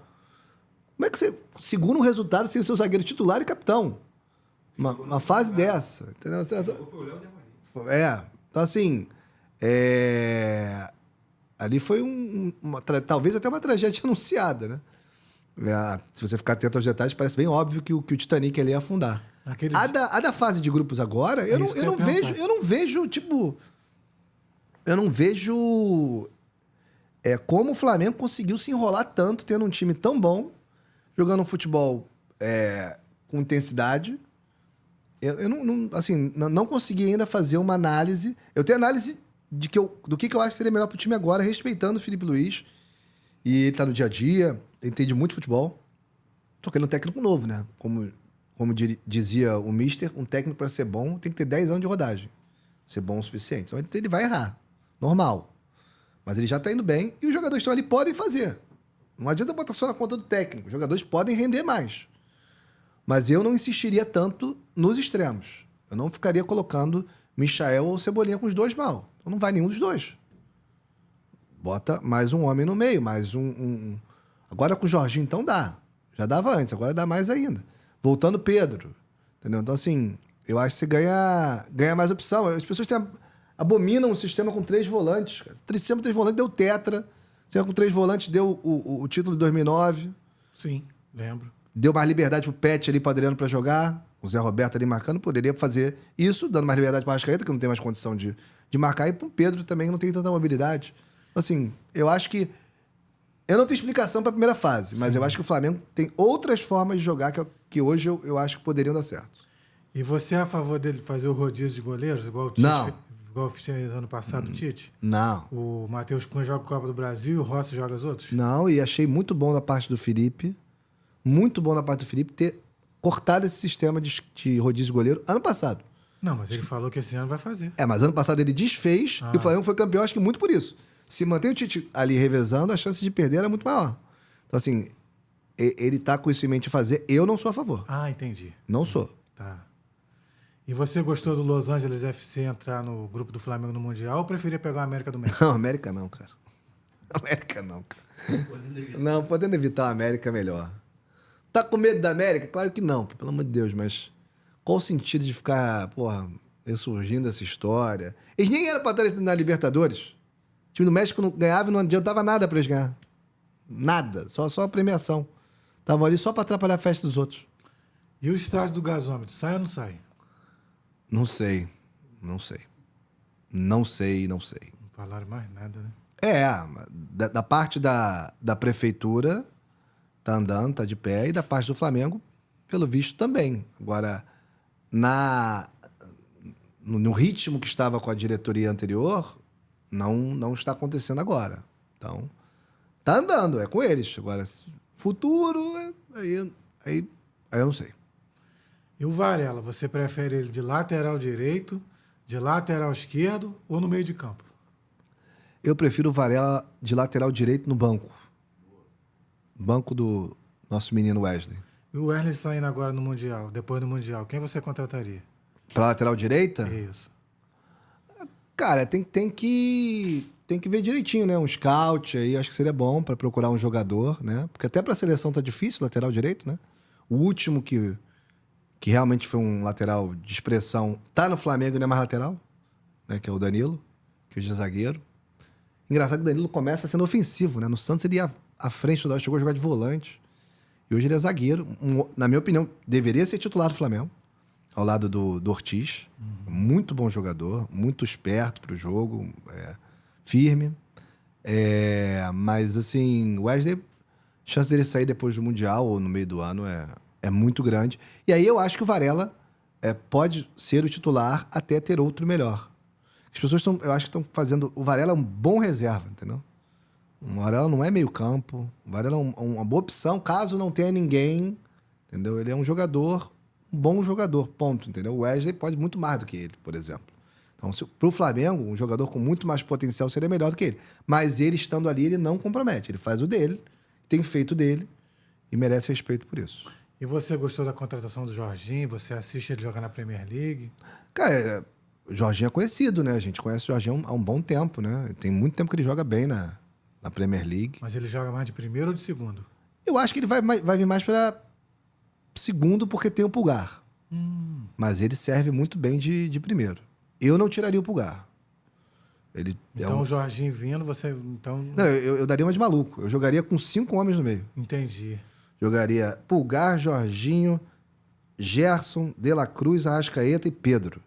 Como é que você segura um resultado sem o seu zagueiro titular e capitão? Uma fase dessa. Entendeu? Então assim... Ali foi talvez até uma tragédia anunciada, né? Se você ficar atento aos detalhes, parece bem óbvio que o Titanic ali ia afundar. A da fase de grupos agora, eu não vejo, tipo... Eu não vejo como o Flamengo conseguiu se enrolar tanto tendo um time tão bom, jogando um futebol com intensidade. Eu não consegui ainda fazer uma análise. Eu tenho análise do que eu acho que seria melhor pro time agora, respeitando o Felipe Luiz. E ele tá no dia a dia, ele entende muito futebol. Só que ele é um técnico novo, né? Como dizia o Mister, um técnico para ser bom tem que ter 10 anos de rodagem. Ser bom o suficiente. Então ele vai errar. Normal. Mas ele já tá indo bem e os jogadores estão ali, podem fazer. Não adianta botar só na conta do técnico. Os jogadores podem render mais. Mas eu não insistiria tanto nos extremos. Eu não ficaria colocando Michael ou Cebolinha com os dois mal. Então não vai nenhum dos dois. Bota mais um homem no meio, mais um... Agora com o Jorginho, então dá. Já dava antes, agora dá mais ainda. Voltando Pedro. Entendeu? Então, assim, eu acho que você ganha mais opção. As pessoas abominam o sistema com 3 volantes. O sistema com 3 volantes deu tetra. O sistema com 3 volantes deu o título de 2009. Sim, lembro. Deu mais liberdade pro Pet ali, pro Adriano pra jogar. O Zé Roberto ali marcando. Poderia fazer isso, dando mais liberdade pra Arrascaeta, que não tem mais condição de marcar. E pro Pedro também, que não tem tanta mobilidade. Assim, eu acho que... Eu não tenho explicação pra primeira fase, mas eu acho que o Flamengo tem outras formas de jogar que hoje eu acho que poderiam dar certo. E você é a favor dele fazer o rodízio de goleiros, igual o Tite? Não. Igual fez ano passado o Tite? Não. O Matheus Cunha joga a Copa do Brasil e o Rossi joga os outros? Não, e achei muito bom da parte do Felipe, ter cortado esse sistema de rodízio de goleiro ano passado. Não, mas ele falou que esse ano vai fazer. Mas ano passado ele desfez e o Flamengo foi campeão, acho que muito por isso. Se mantém o Tite ali revezando, a chance de perder era muito maior. Então, assim, ele tá com isso em mente de fazer. Eu não sou a favor. Ah, entendi. Não sou. Tá. E você gostou do Los Angeles FC entrar no grupo do Flamengo no Mundial ou preferia pegar o América do México? Não, América não, cara. América não, cara. Não, podendo evitar a América é melhor. Tá com medo da América? Claro que não, pelo amor de Deus, mas qual o sentido de ficar, ressurgindo essa história? Eles nem eram pra estar na Libertadores. O time do México não ganhava e não adiantava nada pra eles ganhar. Nada, só a premiação. Estavam ali só pra atrapalhar a festa dos outros. E o estádio do gasômetro, sai ou não sai? Não sei. Não sei. Não falaram mais nada, né? Da parte da prefeitura tá andando, tá de pé, e da parte do Flamengo, pelo visto, também. Agora, no ritmo que estava com a diretoria anterior, não está acontecendo agora. Então, tá andando, é com eles. Agora, futuro, aí eu não sei. E o Varela, você prefere ele de lateral direito, de lateral esquerdo ou no meio de campo? Eu prefiro o Varela de lateral direito no banco. Banco do nosso menino Wesley. E o Wesley saindo agora no Mundial, depois do Mundial, quem você contrataria? Pra lateral direita? Isso. Cara, tem que ver direitinho, né? Um scout aí, acho que seria bom pra procurar um jogador, né? Porque até pra seleção tá difícil, lateral direito, né? O último que realmente foi um lateral de expressão tá no Flamengo e não é mais lateral, né? Que é o Danilo, que hoje é zagueiro. Engraçado que o Danilo começa sendo ofensivo, né? No Santos ele ia à frente, chegou a jogar de volante. E hoje ele é zagueiro. Na minha opinião, deveria ser titular do Flamengo, ao lado do Ortiz. Muito bom jogador, muito esperto pro jogo, firme. Mas, assim, Wesley, chance dele sair depois do Mundial ou no meio do ano é muito grande. E aí eu acho que o Varela pode ser o titular até ter outro melhor. As pessoas eu acho que estão fazendo... O Varela é um bom reserva, entendeu? O Varela não é meio campo. O Varela é uma boa opção caso não tenha ninguém, entendeu? Ele é um bom jogador, ponto, entendeu? O Wesley pode muito mais do que ele, por exemplo. Então, pro Flamengo, um jogador com muito mais potencial seria melhor do que ele. Mas ele estando ali, ele não compromete. Ele faz o dele, tem feito dele e merece respeito por isso. E você gostou da contratação do Jorginho? Você assiste ele jogar na Premier League? Cara, o Jorginho é conhecido, né? A gente conhece o Jorginho há um bom tempo, né? Tem muito tempo que ele joga bem na Premier League. Mas ele joga mais de primeiro ou de segundo? Eu acho que ele vai vir mais para segundo porque tem o Pulgar. Mas ele serve muito bem de primeiro. Eu não tiraria o Pulgar. Então o Jorginho vindo, você... Então... Não, eu daria uma de maluco. Eu jogaria com 5 homens no meio. Entendi. Jogaria Pulgar, Jorginho, Gerson, De La Cruz, Arrascaeta e Pedro.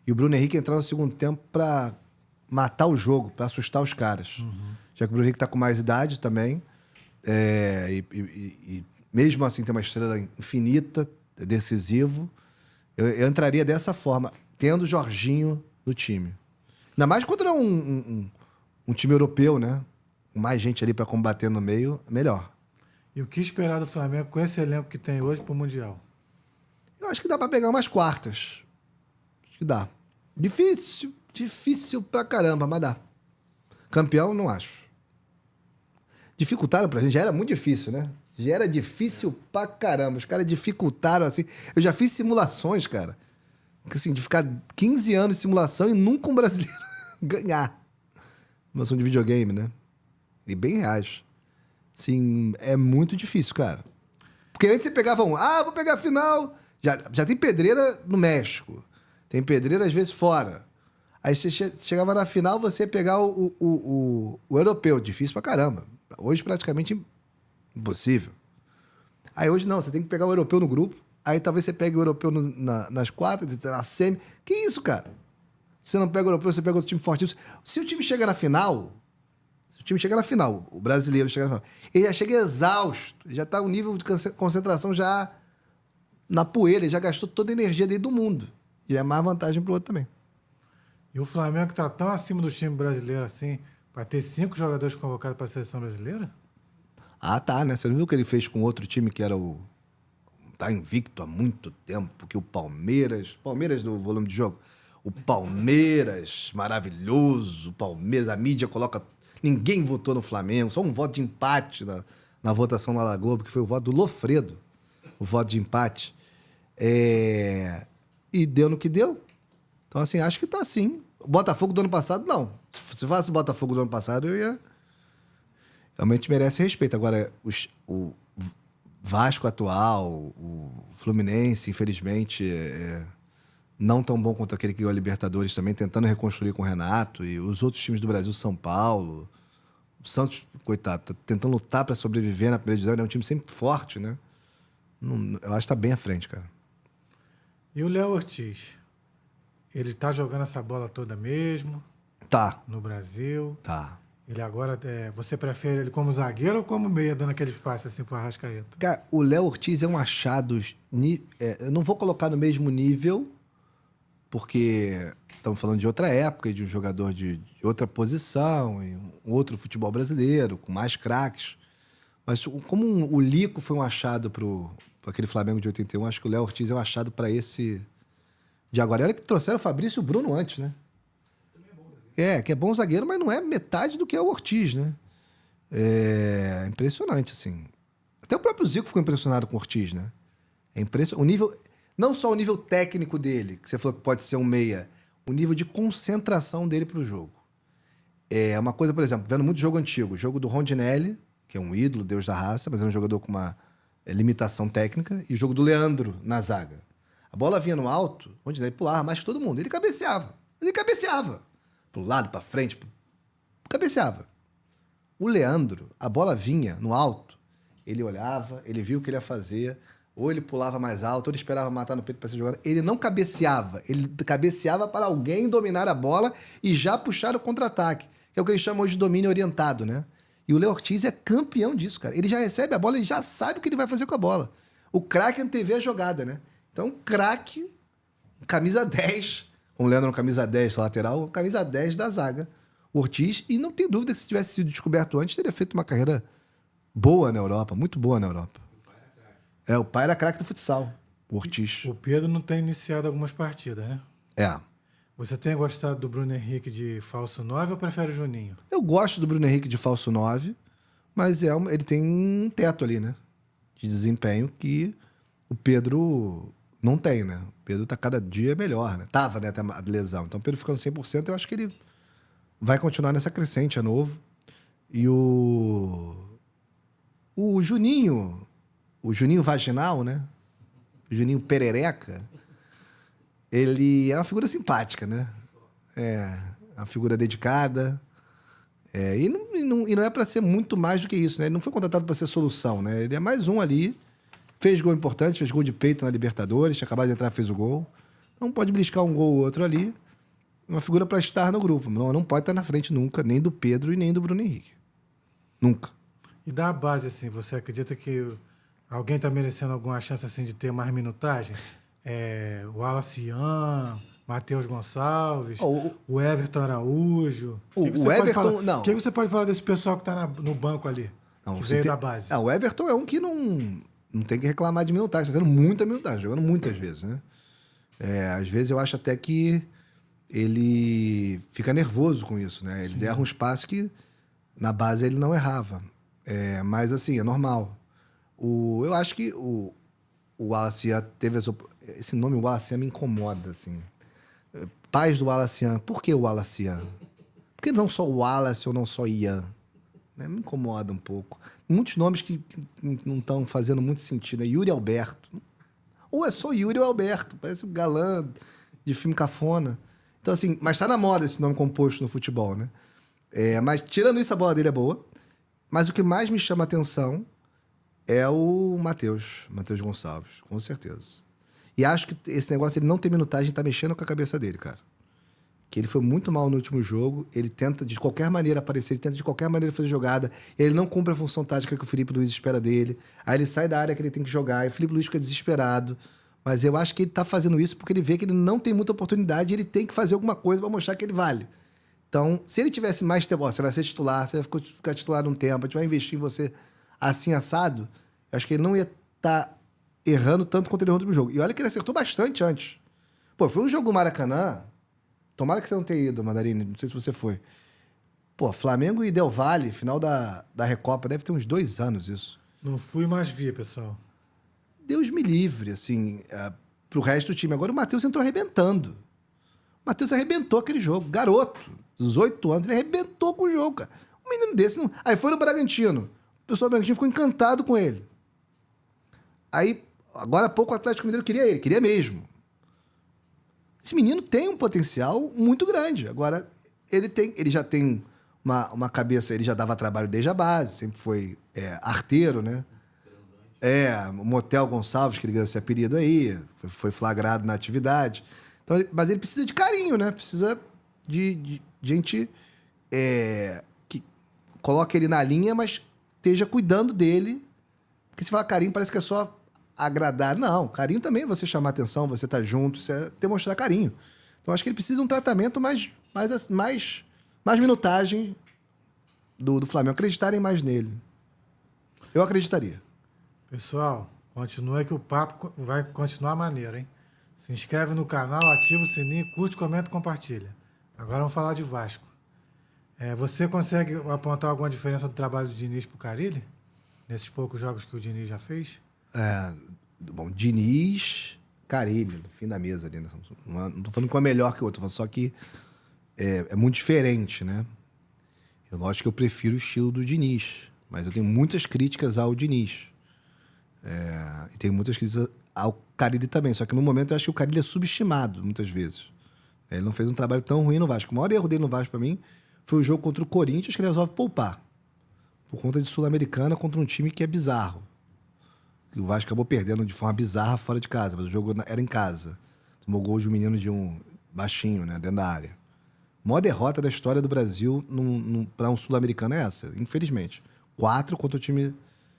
E o Bruno Henrique entrar no segundo tempo para matar o jogo, para assustar os caras. Já que o Bruno Henrique tá com mais idade também. E mesmo assim tem uma estrela infinita, é decisivo. Eu entraria dessa forma, tendo o Jorginho no time. Ainda mais quando é um time europeu, né? Com mais gente ali para combater no meio, melhor. E o que esperar do Flamengo com esse elenco que tem hoje pro Mundial? Eu acho que dá para pegar umas quartas. Acho que dá. Difícil pra caramba, mas dá. Campeão, não acho. Dificultaram pra gente, já era muito difícil, né? Já era difícil pra caramba. Os caras dificultaram assim. Eu já fiz simulações, cara. Assim, de ficar 15 anos em simulação e nunca um brasileiro ganhar. Simulação de videogame, né? E bem reais. Assim, é muito difícil, cara. Porque antes você pegava vou pegar a final. Já tem pedreira no México. Tem pedreira, às vezes, fora. Aí você chegava na final, você ia pegar o europeu. Difícil pra caramba. Hoje, praticamente impossível. Aí hoje, não. Você tem que pegar o europeu no grupo. Aí talvez você pegue o europeu nas quartas, na semi. Que isso, cara? Você não pega o europeu, você pega outro time fortíssimo. Se o time chega na final... o brasileiro chega na final, ele já chega exausto. Já tá um nível de concentração já na poeira. Ele já gastou toda a energia dele do mundo. E é mais vantagem pro outro também. E o Flamengo tá tão acima do time brasileiro assim, para ter 5 jogadores convocados para a seleção brasileira? Ah, tá, né? Você não viu o que ele fez com outro time que era tá invicto há muito tempo, que o Palmeiras do volume de jogo. O Palmeiras, maravilhoso. O Palmeiras, a mídia coloca... Ninguém votou no Flamengo, só um voto de empate na votação lá da Globo, que foi o voto do Lofredo, o voto de empate. E deu no que deu. Então, assim, acho que tá assim. O Botafogo do ano passado, não. Se fosse o Botafogo do ano passado, eu ia... Realmente merece respeito. Agora, o Vasco atual, o Fluminense, infelizmente, não tão bom quanto aquele que ganhou a Libertadores também, tentando reconstruir com o Renato. E os outros times do Brasil, São Paulo... O Santos, coitado, tá tentando lutar para sobreviver na primeira divisão. Ele é um time sempre forte, né? Eu acho que tá bem à frente, cara. E o Léo Ortiz? Ele tá jogando essa bola toda mesmo? Tá. No Brasil? Tá. Ele agora... você prefere ele como zagueiro ou como meia, dando aquele espaço assim pro Arrascaeta? Cara, o Léo Ortiz é um achado... eu não vou colocar no mesmo nível, porque estamos falando de outra época, de um jogador de outra posição, e um outro futebol brasileiro, com mais craques. Mas como o Lico foi um achado para aquele Flamengo de 81, acho que o Léo Ortiz é um achado para esse de agora. Era que trouxeram o Fabrício e o Bruno antes, né? Que é bom zagueiro, mas não é metade do que é o Ortiz, né? É impressionante, assim. Até o próprio Zico ficou impressionado com o Ortiz, né? É impressionante. O nível... Não só o nível técnico dele, que você falou que pode ser um meia, o nível de concentração dele pro jogo. É uma coisa, por exemplo, vendo muito jogo antigo, jogo do Rondinelli, que é um ídolo, deus da raça, mas é um jogador com uma limitação técnica, e o jogo do Leandro na zaga. A bola vinha no alto, o Rondinelli pulava mais que todo mundo. Ele cabeceava. Pro lado, pra frente, cabeceava. O Leandro, a bola vinha no alto, ele olhava, ele viu o que ele ia fazer... Ou ele pulava mais alto, ou ele esperava matar no peito para ser jogado. Ele não cabeceava. Ele cabeceava para alguém dominar a bola e já puxar o contra-ataque. Que é o que eles chamam hoje de domínio orientado, né? E o Léo Ortiz é campeão disso, cara. Ele já recebe a bola, ele já sabe o que ele vai fazer com a bola. O craque antevê a jogada, né? Então, o craque, camisa 10, como o Leandro, camisa 10 lateral, camisa 10 da zaga. O Ortiz, e não tem dúvida que se tivesse sido descoberto antes, teria feito uma carreira boa na Europa, muito boa na Europa. O pai era craque do futsal, o Ortiz. O Pedro não tem iniciado algumas partidas, né? Você tem gostado do Bruno Henrique de falso 9 ou prefere o Juninho? Eu gosto do Bruno Henrique de falso 9, mas ele tem um teto ali, né? De desempenho que o Pedro não tem, né? O Pedro tá cada dia melhor, né? Tava, né? Até a lesão. Então o Pedro ficando 100%, eu acho que ele vai continuar nessa crescente, é novo. E o Juninho, o Juninho Vaginal, né? O Juninho Perereca, ele é uma figura simpática, né? É uma figura dedicada. E não é para ser muito mais do que isso, né? Ele não foi contratado para ser solução, né? Ele é mais um ali. Fez gol importante, fez gol de peito na Libertadores, tinha acabado de entrar, fez o gol. Não pode beliscar um gol ou outro ali. Uma figura para estar no grupo. Não pode estar na frente nunca, nem do Pedro e nem do Bruno Henrique. Nunca. E da base, assim, você acredita que alguém está merecendo alguma chance assim, de ter mais minutagem? O Wallace Ian, Matheus Gonçalves, o Everton Araújo. O Everton, não. O que você pode falar desse pessoal que está no banco ali? Que veio da base? O Everton é um que não tem que reclamar de minutagem. Está tendo muita minutagem, jogando muitas vezes, né? Às vezes eu acho até que ele fica nervoso com isso, né? Ele erra uns passes que na base ele não errava. Mas assim, é normal. Eu acho que o Wallace Ian teve esse nome Wallace Ian me incomoda, assim. Pais do Wallace Ian. Por que o Wallace Ian? Por que não só o Wallace ou não só Ian? Me incomoda um pouco. Muitos nomes que não estão fazendo muito sentido. Yuri Alberto. Ou é só Yuri ou Alberto. Parece um galã de filme cafona. Então, assim, mas tá na moda esse nome composto no futebol, né? Mas, tirando isso, a bola dele é boa. Mas o que mais me chama a atenção é o Matheus Gonçalves, com certeza. E acho que esse negócio, ele não ter minutagem, tá mexendo com a cabeça dele, cara. Que ele foi muito mal no último jogo, ele tenta de qualquer maneira aparecer, ele tenta de qualquer maneira fazer jogada, ele não cumpre a função tática que o Felipe Luiz espera dele, aí ele sai da área que ele tem que jogar, e o Felipe Luiz fica desesperado. Mas eu acho que ele tá fazendo isso porque ele vê que ele não tem muita oportunidade e ele tem que fazer alguma coisa para mostrar que ele vale. Então, se ele tivesse mais tempo, você vai ser titular, você vai ficar titular um tempo, a gente vai investir em você assim, assado, eu acho que ele não ia estar errando tanto quanto ele errou no último jogo. E olha que ele acertou bastante antes. Pô, foi um jogo do Maracanã, tomara que você não tenha ido, Mandarine, não sei se você foi. Pô, Flamengo e Del Valle, final da Recopa, deve ter uns 2 anos isso. Não fui, mas vi, pessoal. Deus me livre, assim, pro resto do time. Agora o Matheus entrou arrebentando. O Matheus arrebentou aquele jogo. Garoto, 18 anos, ele arrebentou com o jogo, cara. Um menino desse não... Aí foi no Bragantino. O pessoal do Bragantino ficou encantado com ele. Aí, agora há pouco o Atlético Mineiro queria ele, queria mesmo. Esse menino tem um potencial muito grande. Agora, ele já tem uma cabeça, ele já dava trabalho desde a base, sempre foi arteiro, né? O Motel Gonçalves, que ele ganhou esse apelido aí, foi flagrado na atividade. Então, mas ele precisa de carinho, né? Precisa de gente que coloque ele na linha, mas esteja cuidando dele. Porque se falar carinho, parece que é só agradar. Não, carinho também é você chamar atenção, você estar junto, isso é demonstrar carinho. Então, acho que ele precisa de um tratamento mais minutagem do Flamengo. Acreditarem mais nele. Eu acreditaria. Pessoal, continua que o papo vai continuar maneiro, hein? Se inscreve no canal, ativa o sininho, curte, comenta e compartilha. Agora vamos falar de Vasco. Você consegue apontar alguma diferença do trabalho do Diniz pro Carille? Nesses poucos jogos que o Diniz já fez? Bom, Diniz, Carille, no fim da mesa ali. Né? Não tô falando que é melhor que o outro, só que é muito diferente, né? Lógico que eu prefiro o estilo do Diniz, mas eu tenho muitas críticas ao Diniz. E tenho muitas críticas ao Carille também, só que no momento eu acho que o Carille é subestimado, muitas vezes. Ele não fez um trabalho tão ruim no Vasco. O maior erro dele no Vasco, para mim, foi o jogo contra o Corinthians, que ele resolve poupar. Por conta de Sul-Americana contra um time que é bizarro. O Vasco acabou perdendo de forma bizarra fora de casa, mas o jogo era em casa. Tomou gol de um menino de um baixinho, né, dentro da área. A maior derrota da história do Brasil para um sul-americano é essa, infelizmente. 4 contra o time,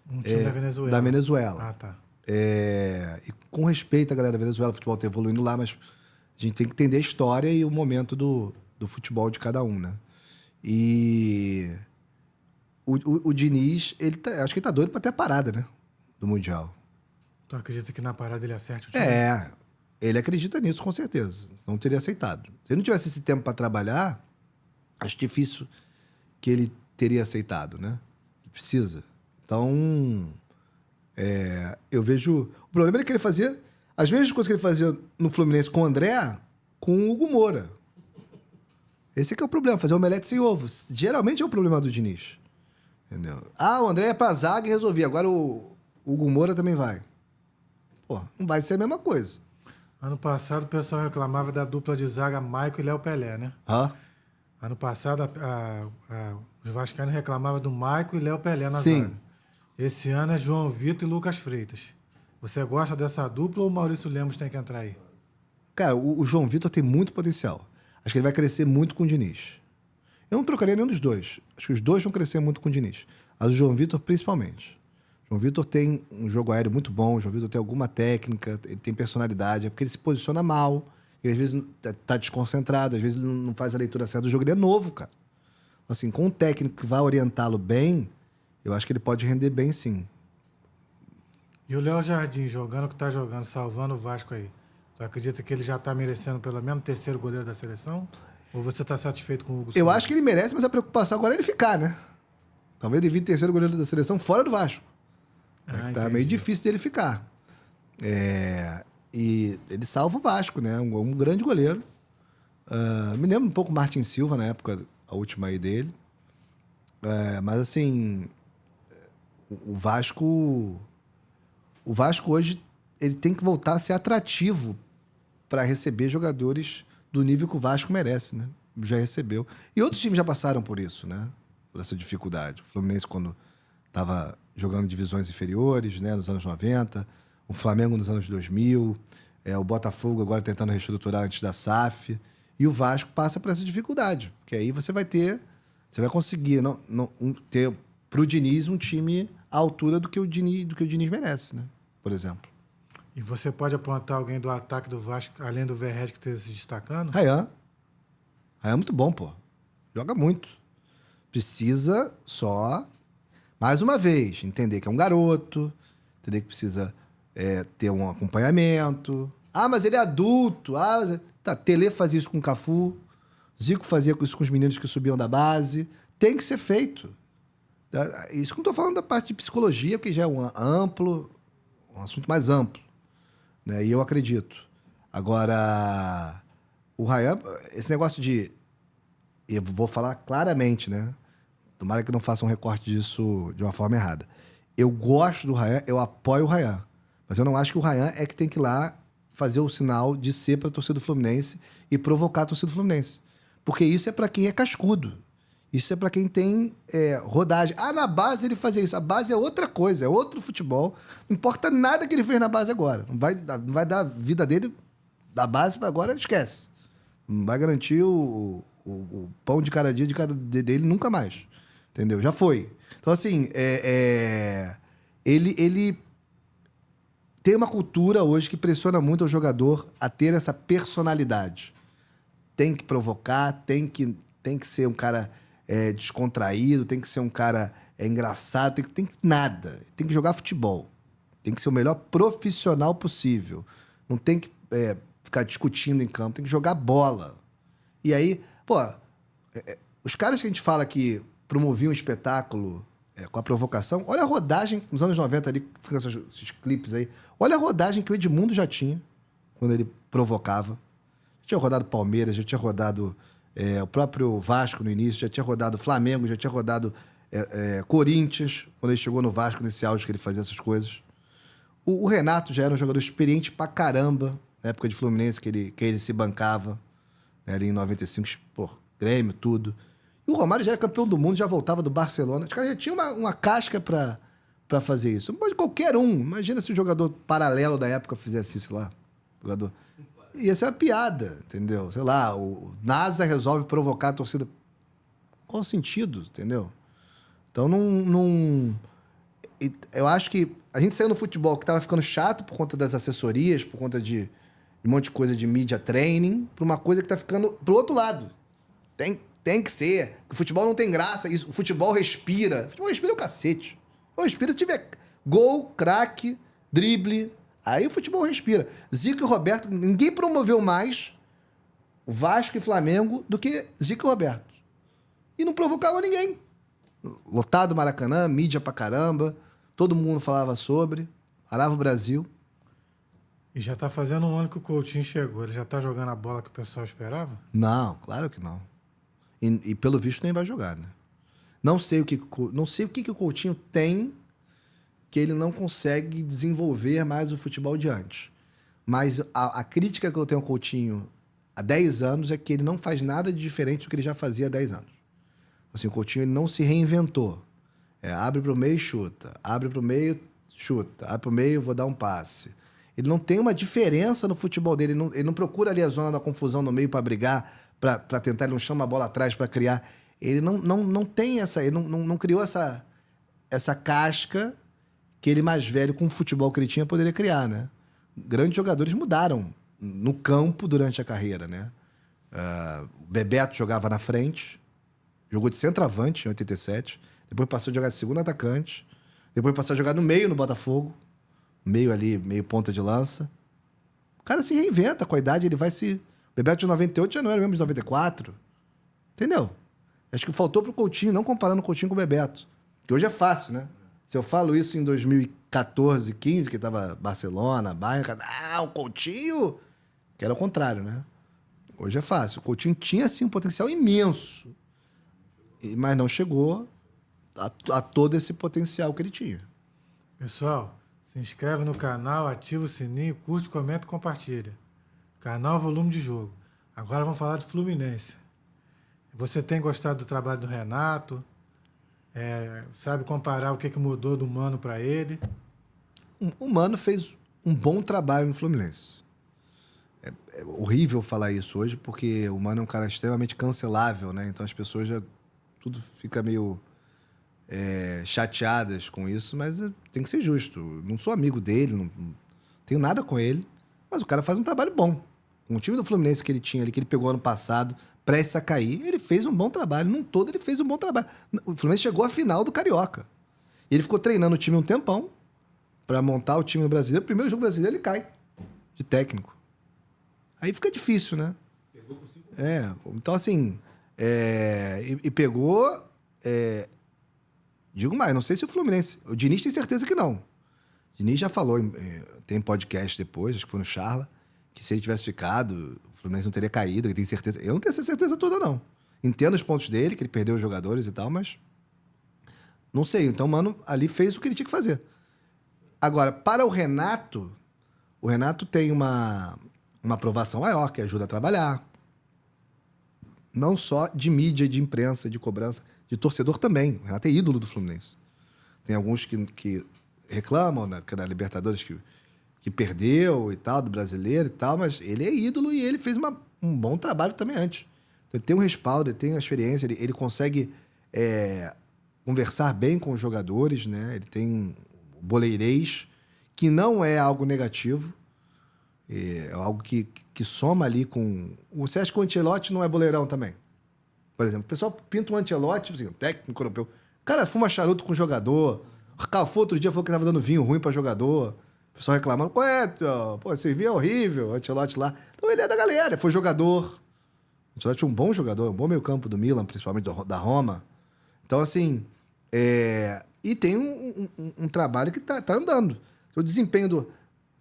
Um time da Venezuela. da Venezuela. Ah, tá. E com respeito à galera da Venezuela, o futebol está evoluindo lá, mas a gente tem que entender a história e o momento do futebol de cada um, né? E o Diniz, acho que ele tá doido para ter a parada, né? Do Mundial. Tu acredita que na parada ele acerte o time? Ele acredita nisso, com certeza. Senão teria aceitado. Se ele não tivesse esse tempo para trabalhar, acho difícil que ele teria aceitado, né? Precisa. Então, eu vejo... O problema é que ele fazia as mesmas coisas que ele fazia no Fluminense com o André, com o Hugo Moura. Esse é que é o problema, fazer omelete sem ovo. Geralmente é o problema do Diniz. Entendeu? O André é pra zaga e resolvia. Agora o Hugo Moura também vai. Pô, não vai ser a mesma coisa. Ano passado o pessoal reclamava da dupla de zaga Maico e Léo Pelé, né? Ano passado os vascaínos reclamavam do Maico e Léo Pelé na zaga. Esse ano é João Vitor e Lucas Freitas. Você gosta dessa dupla ou o Maurício Lemos tem que entrar aí? Cara, o João Vitor tem muito potencial. Acho que ele vai crescer muito com o Diniz. Eu não trocaria nenhum dos dois. Acho que os dois vão crescer muito com o Diniz. Mas o João Vitor, principalmente. O João Vitor tem um jogo aéreo muito bom. O João Vitor tem alguma técnica, ele tem personalidade. É porque ele se posiciona mal. Ele, às vezes, tá desconcentrado. Às vezes, ele não faz a leitura certa do jogo. Ele é novo, cara. Assim, com um técnico que vai orientá-lo bem, eu acho que ele pode render bem, sim. E o Léo Jardim jogando o que tá jogando, salvando o Vasco aí. Tu acredita que ele já tá merecendo pelo menos o terceiro goleiro da seleção? Ou você tá satisfeito com o Hugo Souza? Eu acho que ele merece, mas a preocupação agora é ele ficar, né? Talvez ele vire terceiro goleiro da seleção fora do Vasco. Tá meio difícil dele ficar. E ele salva o Vasco, né? Um grande goleiro. Me lembro um pouco Martin Silva na época, a última aí dele. Mas assim, o Vasco hoje ele tem que voltar a ser atrativo para receber jogadores do nível que o Vasco merece, né? Já recebeu. E outros times já passaram por isso, né? Por essa dificuldade. O Fluminense, quando estava jogando divisões inferiores, né? Nos anos 90. O Flamengo nos anos 2000. O Botafogo agora tentando reestruturar antes da SAF. E o Vasco passa por essa dificuldade. Porque aí você vai conseguir ter pro Diniz um time à altura do que o Diniz merece, né? Por exemplo. E você pode apontar alguém do ataque do Vasco, além do Verred, que esteja se destacando? Rayan é muito bom, pô. Joga muito. Precisa só, mais uma vez, entender que é um garoto, entender que precisa ter um acompanhamento. Mas ele é adulto. Tele fazia isso com o Cafu. Zico fazia isso com os meninos que subiam da base. Tem que ser feito. Isso que eu não estou falando da parte de psicologia, porque já é um assunto mais amplo. Né? E eu acredito. Agora, o Rayan, esse negócio de... Eu vou falar claramente, né? Tomara que não façam um recorte disso de uma forma errada. Eu gosto do Rayan, eu apoio o Rayan. Mas eu não acho que o Rayan é que tem que ir lá fazer o sinal de ser para a torcida do Fluminense e provocar a torcida do Fluminense. Porque isso é para quem é cascudo. Isso é para quem tem rodagem. Na base ele fazia isso. A base é outra coisa, é outro futebol. Não importa nada que ele fez na base agora. Não vai dar a vida dele da base para agora, esquece. Não vai garantir o pão de cada dia dele nunca mais. Entendeu? Já foi. Então, assim, ele tem uma cultura hoje que pressiona muito o jogador a ter essa personalidade. Tem que provocar, tem que ser um cara descontraído, tem que ser um cara engraçado, tem que nada. Tem que jogar futebol. Tem que ser o melhor profissional possível. Não tem que ficar discutindo em campo, tem que jogar bola. E aí, os caras que a gente fala que promoviam um espetáculo com a provocação, olha a rodagem, nos anos 90 ali, fica esses clipes aí, olha a rodagem que o Edmundo já tinha, quando ele provocava. Já tinha rodado Palmeiras, já tinha rodado o próprio Vasco no início, já tinha rodado Flamengo, já tinha rodado Corinthians, quando ele chegou no Vasco, nesse auge que ele fazia essas coisas. O Renato já era um jogador experiente pra caramba, na época de Fluminense, que ele se bancava, né, ali em 95, Grêmio, tudo. E o Romário já era campeão do mundo, já voltava do Barcelona. Os caras já tinham uma casca pra fazer isso. Não pode qualquer um. Imagina se o jogador paralelo da época fizesse isso lá. Jogador. Ia ser uma piada, entendeu? Sei lá, o NASA resolve provocar a torcida. Qual o sentido, entendeu? Então, eu acho que a gente saiu no futebol que tava ficando chato por conta das assessorias, por conta de um monte de coisa de media training, pra uma coisa que tá ficando pro outro lado. Tem que ser. O futebol não tem graça. Isso, o futebol respira. O futebol respira o cacete. O respira se tiver gol, craque, drible. Aí o futebol respira. Zico e Roberto, ninguém promoveu mais o Vasco e Flamengo do que Zico e Roberto. E não provocava ninguém. Lotado Maracanã, mídia pra caramba. Todo mundo falava sobre. Arava o Brasil. E já tá fazendo um ano que o Coutinho chegou. Ele já tá jogando a bola que o pessoal esperava? Não, claro que não. E pelo visto nem vai jogar, né? Não sei o que o Coutinho tem que ele não consegue desenvolver mais o futebol de antes. Mas a crítica que eu tenho ao Coutinho há 10 anos é que ele não faz nada de diferente do que ele já fazia há 10 anos. Assim, o Coutinho ele não se reinventou. Abre pro meio, chuta. Abre pro meio, chuta. Abre pro meio, vou dar um passe. Ele não tem uma diferença no futebol dele. Ele não procura ali a zona da confusão no meio para brigar, para tentar, ele não chama a bola atrás para criar. Ele não tem essa... Ele não criou essa casca que ele mais velho, com o futebol que ele tinha, poderia criar, né? Grandes jogadores mudaram no campo durante a carreira, né? O Bebeto jogava na frente, jogou de centroavante em 87, depois passou a jogar de segundo atacante, depois passou a jogar no meio no Botafogo, meio ali, meio ponta de lança. O cara se reinventa, com a idade ele vai se... O Bebeto de 98 já não era mesmo de 94. Entendeu? Acho que faltou pro Coutinho, não comparando o Coutinho com o Bebeto. Que hoje é fácil, né? Se eu falo isso em 2014, 15, que tava Barcelona, Bayern, o Coutinho... Que era o contrário, né? Hoje é fácil. O Coutinho tinha, sim, um potencial imenso. Mas não chegou a todo esse potencial que ele tinha. Pessoal, se inscreve no canal, ativa o sininho, curte, comenta e compartilha. Canal Volume de Jogo. Agora vamos falar do Fluminense. Você tem gostado do trabalho do Renato? Sabe comparar o que mudou do Mano para ele? O Mano fez um bom trabalho no Fluminense. É horrível falar isso hoje, porque o Mano é um cara extremamente cancelável, né? Então as pessoas já... Tudo fica meio chateadas com isso, mas tem que ser justo. Não sou amigo dele, não tenho nada com ele, mas o cara faz um trabalho bom. Com o time do Fluminense que ele tinha ali, que ele pegou ano passado, prestes a cair, ele fez um bom trabalho. Num todo, ele fez um bom trabalho. O Fluminense chegou à final do Carioca. Ele ficou treinando o time um tempão para montar o time brasileiro. O primeiro jogo brasileiro, ele cai de técnico. Aí fica difícil, né? Pegou com 5. Então, assim... pegou... digo mais, não sei se o Fluminense... O Diniz tem certeza que não. O Diniz já falou, tem podcast depois, acho que foi no Charla, que se ele tivesse ficado, o Fluminense não teria caído, ele tem certeza. Eu não tenho essa certeza toda, não. Entendo os pontos dele, que ele perdeu os jogadores e tal, mas... Não sei. Então, mano, ali fez o que ele tinha que fazer. Agora, para o Renato tem uma aprovação maior, que ajuda a trabalhar. Não só de mídia, de imprensa, de cobrança, de torcedor também. O Renato é ídolo do Fluminense. Tem alguns que reclamam, né, que na Libertadores que perdeu e tal, do brasileiro e tal, mas ele é ídolo e ele fez um bom trabalho também antes. Então, ele tem um respaldo, ele tem uma experiência, ele consegue conversar bem com os jogadores, né? Ele tem boleirês, que não é algo negativo, é algo que soma ali com... Você acha que o Ancelotti não é boleirão também? Por exemplo, o pessoal pinta um Ancelotti, assim, um técnico europeu. O cara fuma charuto com o jogador. O Cafu outro dia falou que tava dando vinho ruim pra jogador. O pessoal reclamando, esse vinho é horrível, o Ancelotti lá. Então ele é da galera, foi jogador. O Ancelotti é um bom jogador, um bom meio campo do Milan, principalmente da Roma. Então, assim... E tem um trabalho que tá andando. O desempenho do...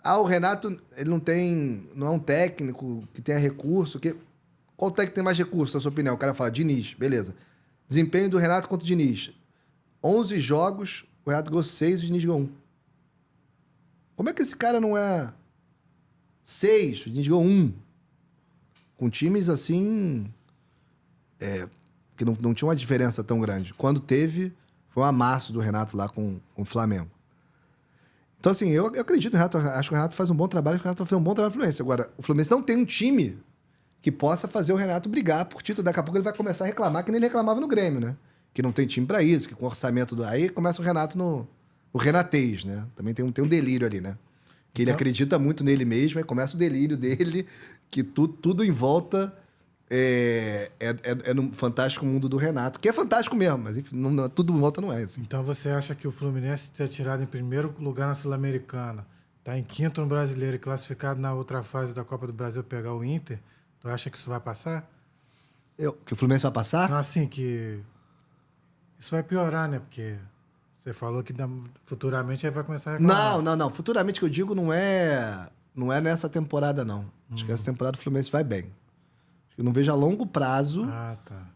o Renato, ele não é um técnico que tenha recurso. Qual técnico tem mais recurso, na sua opinião? O cara fala, Diniz, beleza. Desempenho do Renato contra o Diniz. 11 jogos, o Renato ganhou 6 e o Diniz ganhou 1. Como é que esse cara não é 6, o Diniz ganhou 1? Com times assim... que não tinha uma diferença tão grande. Quando teve, foi um amasso do Renato lá com o Flamengo. Então, assim, eu acredito no Renato. Acho que o Renato faz um bom trabalho, o Renato vai fazer um bom trabalho no Fluminense. Agora, o Fluminense não tem um time que possa fazer o Renato brigar por título. Daqui a pouco ele vai começar a reclamar, que nem ele reclamava no Grêmio, né? Que não tem time pra isso, que com orçamento... Aí começa o Renato no renatês, né? Também tem um delírio ali, né? Que ele acredita muito nele mesmo, aí começa o delírio dele, que tudo em volta é no fantástico mundo do Renato, que é fantástico mesmo, mas enfim, tudo em volta não é assim. Então você acha que o Fluminense ter tirado em primeiro lugar na Sul-Americana, tá em quinto no Brasileiro e classificado na outra fase da Copa do Brasil pegar o Inter, tu acha que isso vai passar? Que o Fluminense vai passar? Não, assim, que isso vai piorar, né? Porque você falou que futuramente aí vai começar a reclamar. Não. Futuramente que eu digo não é nessa temporada, não. Acho que essa temporada o Fluminense vai bem. Eu não vejo a longo prazo, Ah, tá.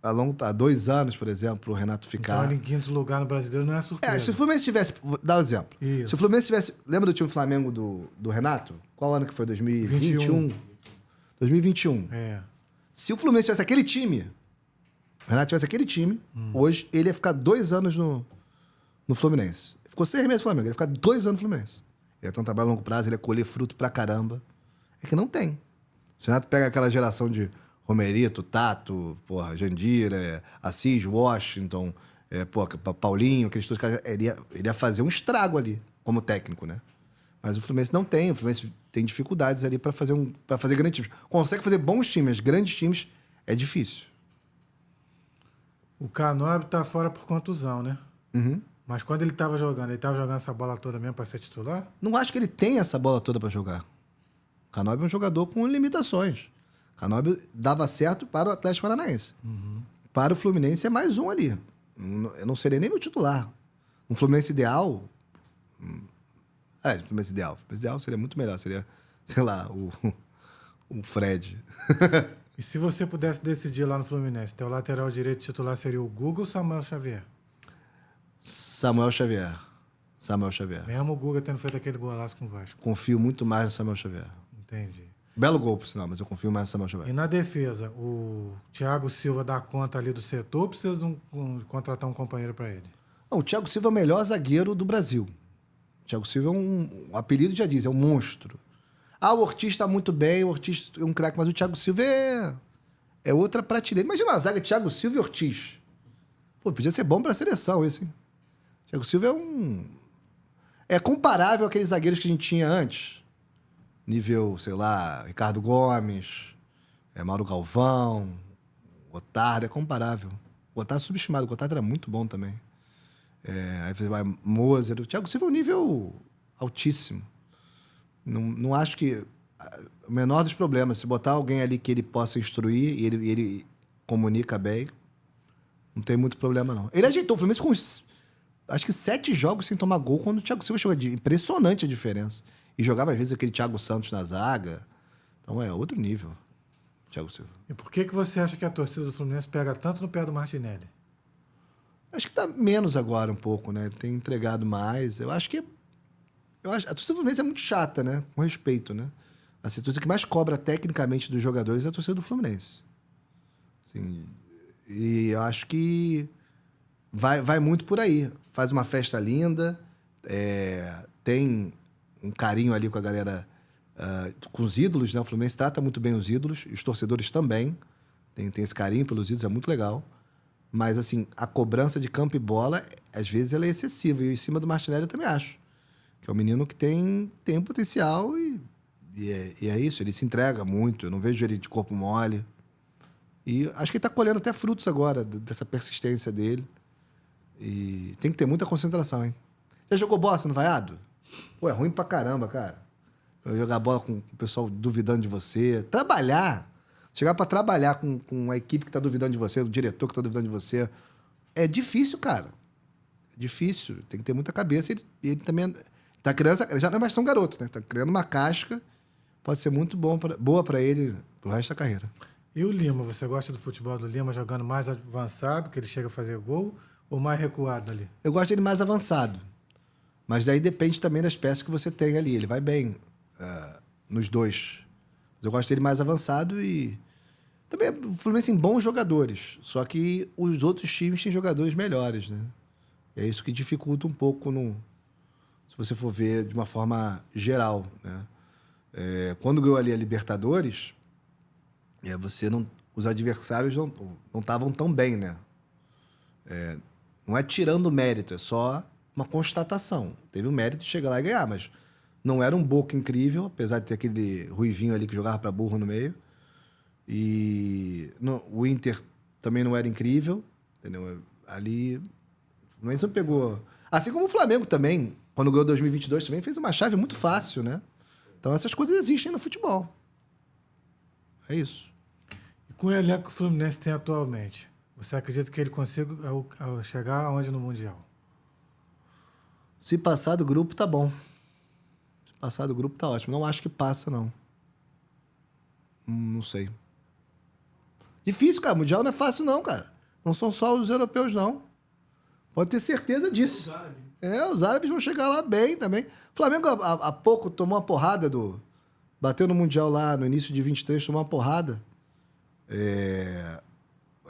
há 2 anos, por exemplo, o Renato Então ficar... ele em quinto lugar no Brasileiro não é surpresa. Se o Fluminense tivesse... Vou dar um exemplo. Isso. Se o Fluminense tivesse... Lembra do time Flamengo do Renato? Qual ano que foi? 2021? 2021. É. Se o Fluminense tivesse aquele time, o Renato tivesse aquele time, hoje ele ia ficar 2 anos no Fluminense. Ficou 6 meses no Flamengo, ele ia ficar 2 anos no Fluminense. Ele ia ter um trabalho a longo prazo, ele ia colher fruto pra caramba. É que não tem. O Renato pega aquela geração de Romerito, Tato, Jandira, Assis, Washington, Paulinho, aqueles todos caras. Ele ia fazer um estrago ali, como técnico, né? Mas o Fluminense não tem. O Fluminense tem dificuldades ali para fazer grandes times. Consegue fazer bons times, grandes times, é difícil. O Canóbio tá fora por contusão, né? Uhum. Mas quando ele tava jogando essa bola toda mesmo pra ser titular? Não acho que ele tem essa bola toda para jogar. O Canóbio é um jogador com limitações. O Canóbio dava certo para o Atlético Paranaense. Uhum. Para o Fluminense é mais um ali. Eu não seria nem meu titular. Um Fluminense ideal... Fluminense ideal. Fluminense ideal seria muito melhor. Seria, sei lá, o Fred. E se você pudesse decidir lá no Fluminense, teu lateral direito titular seria o Guga ou o Samuel Xavier? Samuel Xavier. Mesmo o Guga tendo feito aquele golaço com o Vasco. Confio muito mais no Samuel Xavier. Entendi. Belo gol, por sinal, mas eu confio mais no Samuel E Xavier. na defesa, o Thiago Silva dá conta ali do setor ou precisa contratar um companheiro para ele? Não, o Thiago Silva é o melhor zagueiro do Brasil. O Thiago Silva o apelido já diz, é um monstro. O Ortiz tá muito bem, o Ortiz é um craque, mas o Thiago Silva é outra prateleira. Imagina uma zaga Thiago Silva e Ortiz. Pô, podia ser bom pra seleção esse, hein? Thiago Silva é comparável àqueles zagueiros que a gente tinha antes. Nível, sei lá, Ricardo Gomes, Mauro Galvão, Gotardo, é comparável. O Gotardo é subestimado, o Gotardo era muito bom também. Aí você vai Moser. O Thiago Silva é um nível altíssimo. Não acho que... O menor dos problemas, se botar alguém ali que ele possa instruir e ele comunica bem, não tem muito problema, não. Ele ajeitou o Fluminense com, acho que 7 jogos sem tomar gol quando o Thiago Silva chegou. Impressionante a diferença. E jogava, às vezes, aquele Thiago Santos na zaga. Então, é outro nível, Thiago Silva. E por que você acha que a torcida do Fluminense pega tanto no pé do Martinelli? Acho que tá menos agora um pouco, né? Ele tem entregado mais. A torcida do Fluminense é muito chata, né? Com respeito, né? Assim, a torcida que mais cobra tecnicamente dos jogadores é a torcida do Fluminense. Assim, e eu acho que vai muito por aí. Faz uma festa linda, tem um carinho ali com a galera, com os ídolos, né? O Fluminense trata muito bem os ídolos, os torcedores também. Tem esse carinho pelos ídolos, é muito legal. Mas, assim, a cobrança de campo e bola, às vezes, ela é excessiva. E em cima do Martinelli eu também acho. Que é um menino que tem potencial e é isso. Ele se entrega muito. Eu não vejo ele de corpo mole. E acho que ele está colhendo até frutos agora, dessa persistência dele. E tem que ter muita concentração, hein? Já jogou bola sendo vaiado? Pô, é ruim pra caramba, cara. Jogar bola com o pessoal duvidando de você. Trabalhar. Chegar pra trabalhar com a equipe que tá duvidando de você, o diretor que tá duvidando de você. É difícil, cara. É difícil. Tem que ter muita cabeça. Ele também tá criando... Já não é mais tão garoto, né? Tá criando uma casca. Pode ser muito boa pra ele pro resto da carreira. E o Lima? Você gosta do futebol do Lima jogando mais avançado, que ele chega a fazer gol, ou mais recuado ali? Eu gosto dele mais avançado. Mas daí depende também das peças que você tem ali. Ele vai bem nos dois. Eu gosto dele mais avançado e... Também o Fluminense tem bons jogadores. Só que os outros times têm jogadores melhores, né? E é isso que dificulta um pouco no... você for ver de uma forma geral, né? Quando ganhou ali a Libertadores, os adversários não estavam tão bem, né? Não é tirando mérito, é só uma constatação. Teve o mérito de chegar lá e ganhar, mas não era um Boca incrível, apesar de ter aquele Ruivinho ali que jogava para burro no meio. E o Inter também não era incrível, entendeu? Ali, mas não pegou... Assim como o Flamengo também, quando ganhou 2022, também fez uma chave muito fácil, né? Então essas coisas existem no futebol. É isso. E com o elenco que o Fluminense tem atualmente, você acredita que ele consiga chegar aonde no Mundial? Se passar do grupo, tá bom. Se passar do grupo, tá ótimo. Não acho que passa, não. Não sei. Difícil, cara. Mundial não é fácil, não, cara. Não são só os europeus, não. Pode ter certeza disso. Os árabes vão chegar lá bem também. O Flamengo, há pouco, tomou uma porrada Bateu no Mundial lá no início de 23, tomou uma porrada.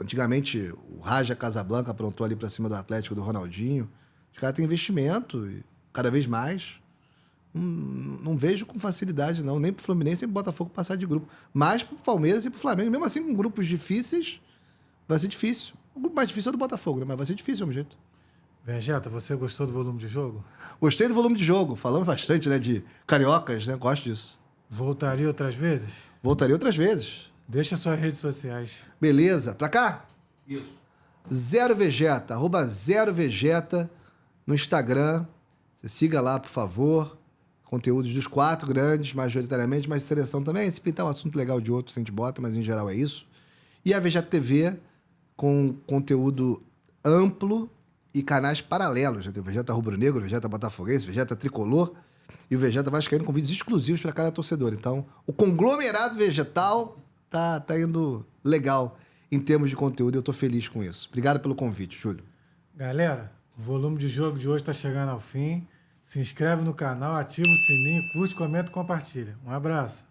Antigamente, o Raja Casablanca aprontou ali pra cima do Atlético do Ronaldinho. Os caras têm investimento, e cada vez mais. Não vejo com facilidade, não. Nem pro Fluminense, nem pro Botafogo passar de grupo. Mas pro Palmeiras e pro Flamengo. Mesmo assim, com grupos difíceis, vai ser difícil. O grupo mais difícil é o do Botafogo, né? Mas vai ser difícil, do mesmo jeito. Vegeta, você gostou do volume de jogo? Gostei do volume de jogo. Falamos bastante, né? De cariocas, né? Gosto disso. Voltaria outras vezes? Voltaria outras vezes. Deixa suas redes sociais. Beleza. Pra cá? Isso. Zero Vegeta. @Zero Vegeta no Instagram. Você siga lá, por favor. Conteúdos dos 4 grandes, majoritariamente, mas seleção também. Se pintar um assunto legal de outro, a gente bota, mas em geral é isso. E a Vegeta TV, com conteúdo amplo e canais paralelos. Já tem o Vegeta Rubro-Negro, o Vegeta Botafoguense, o Vegeta Tricolor e o Vegeta Vascaíno com vídeos exclusivos para cada torcedor. Então, o conglomerado vegetal tá indo legal em termos de conteúdo e eu tô feliz com isso. Obrigado pelo convite, Júlio. Galera, o volume de jogo de hoje está chegando ao fim. Se inscreve no canal, ativa o sininho, curte, comenta e compartilha. Um abraço.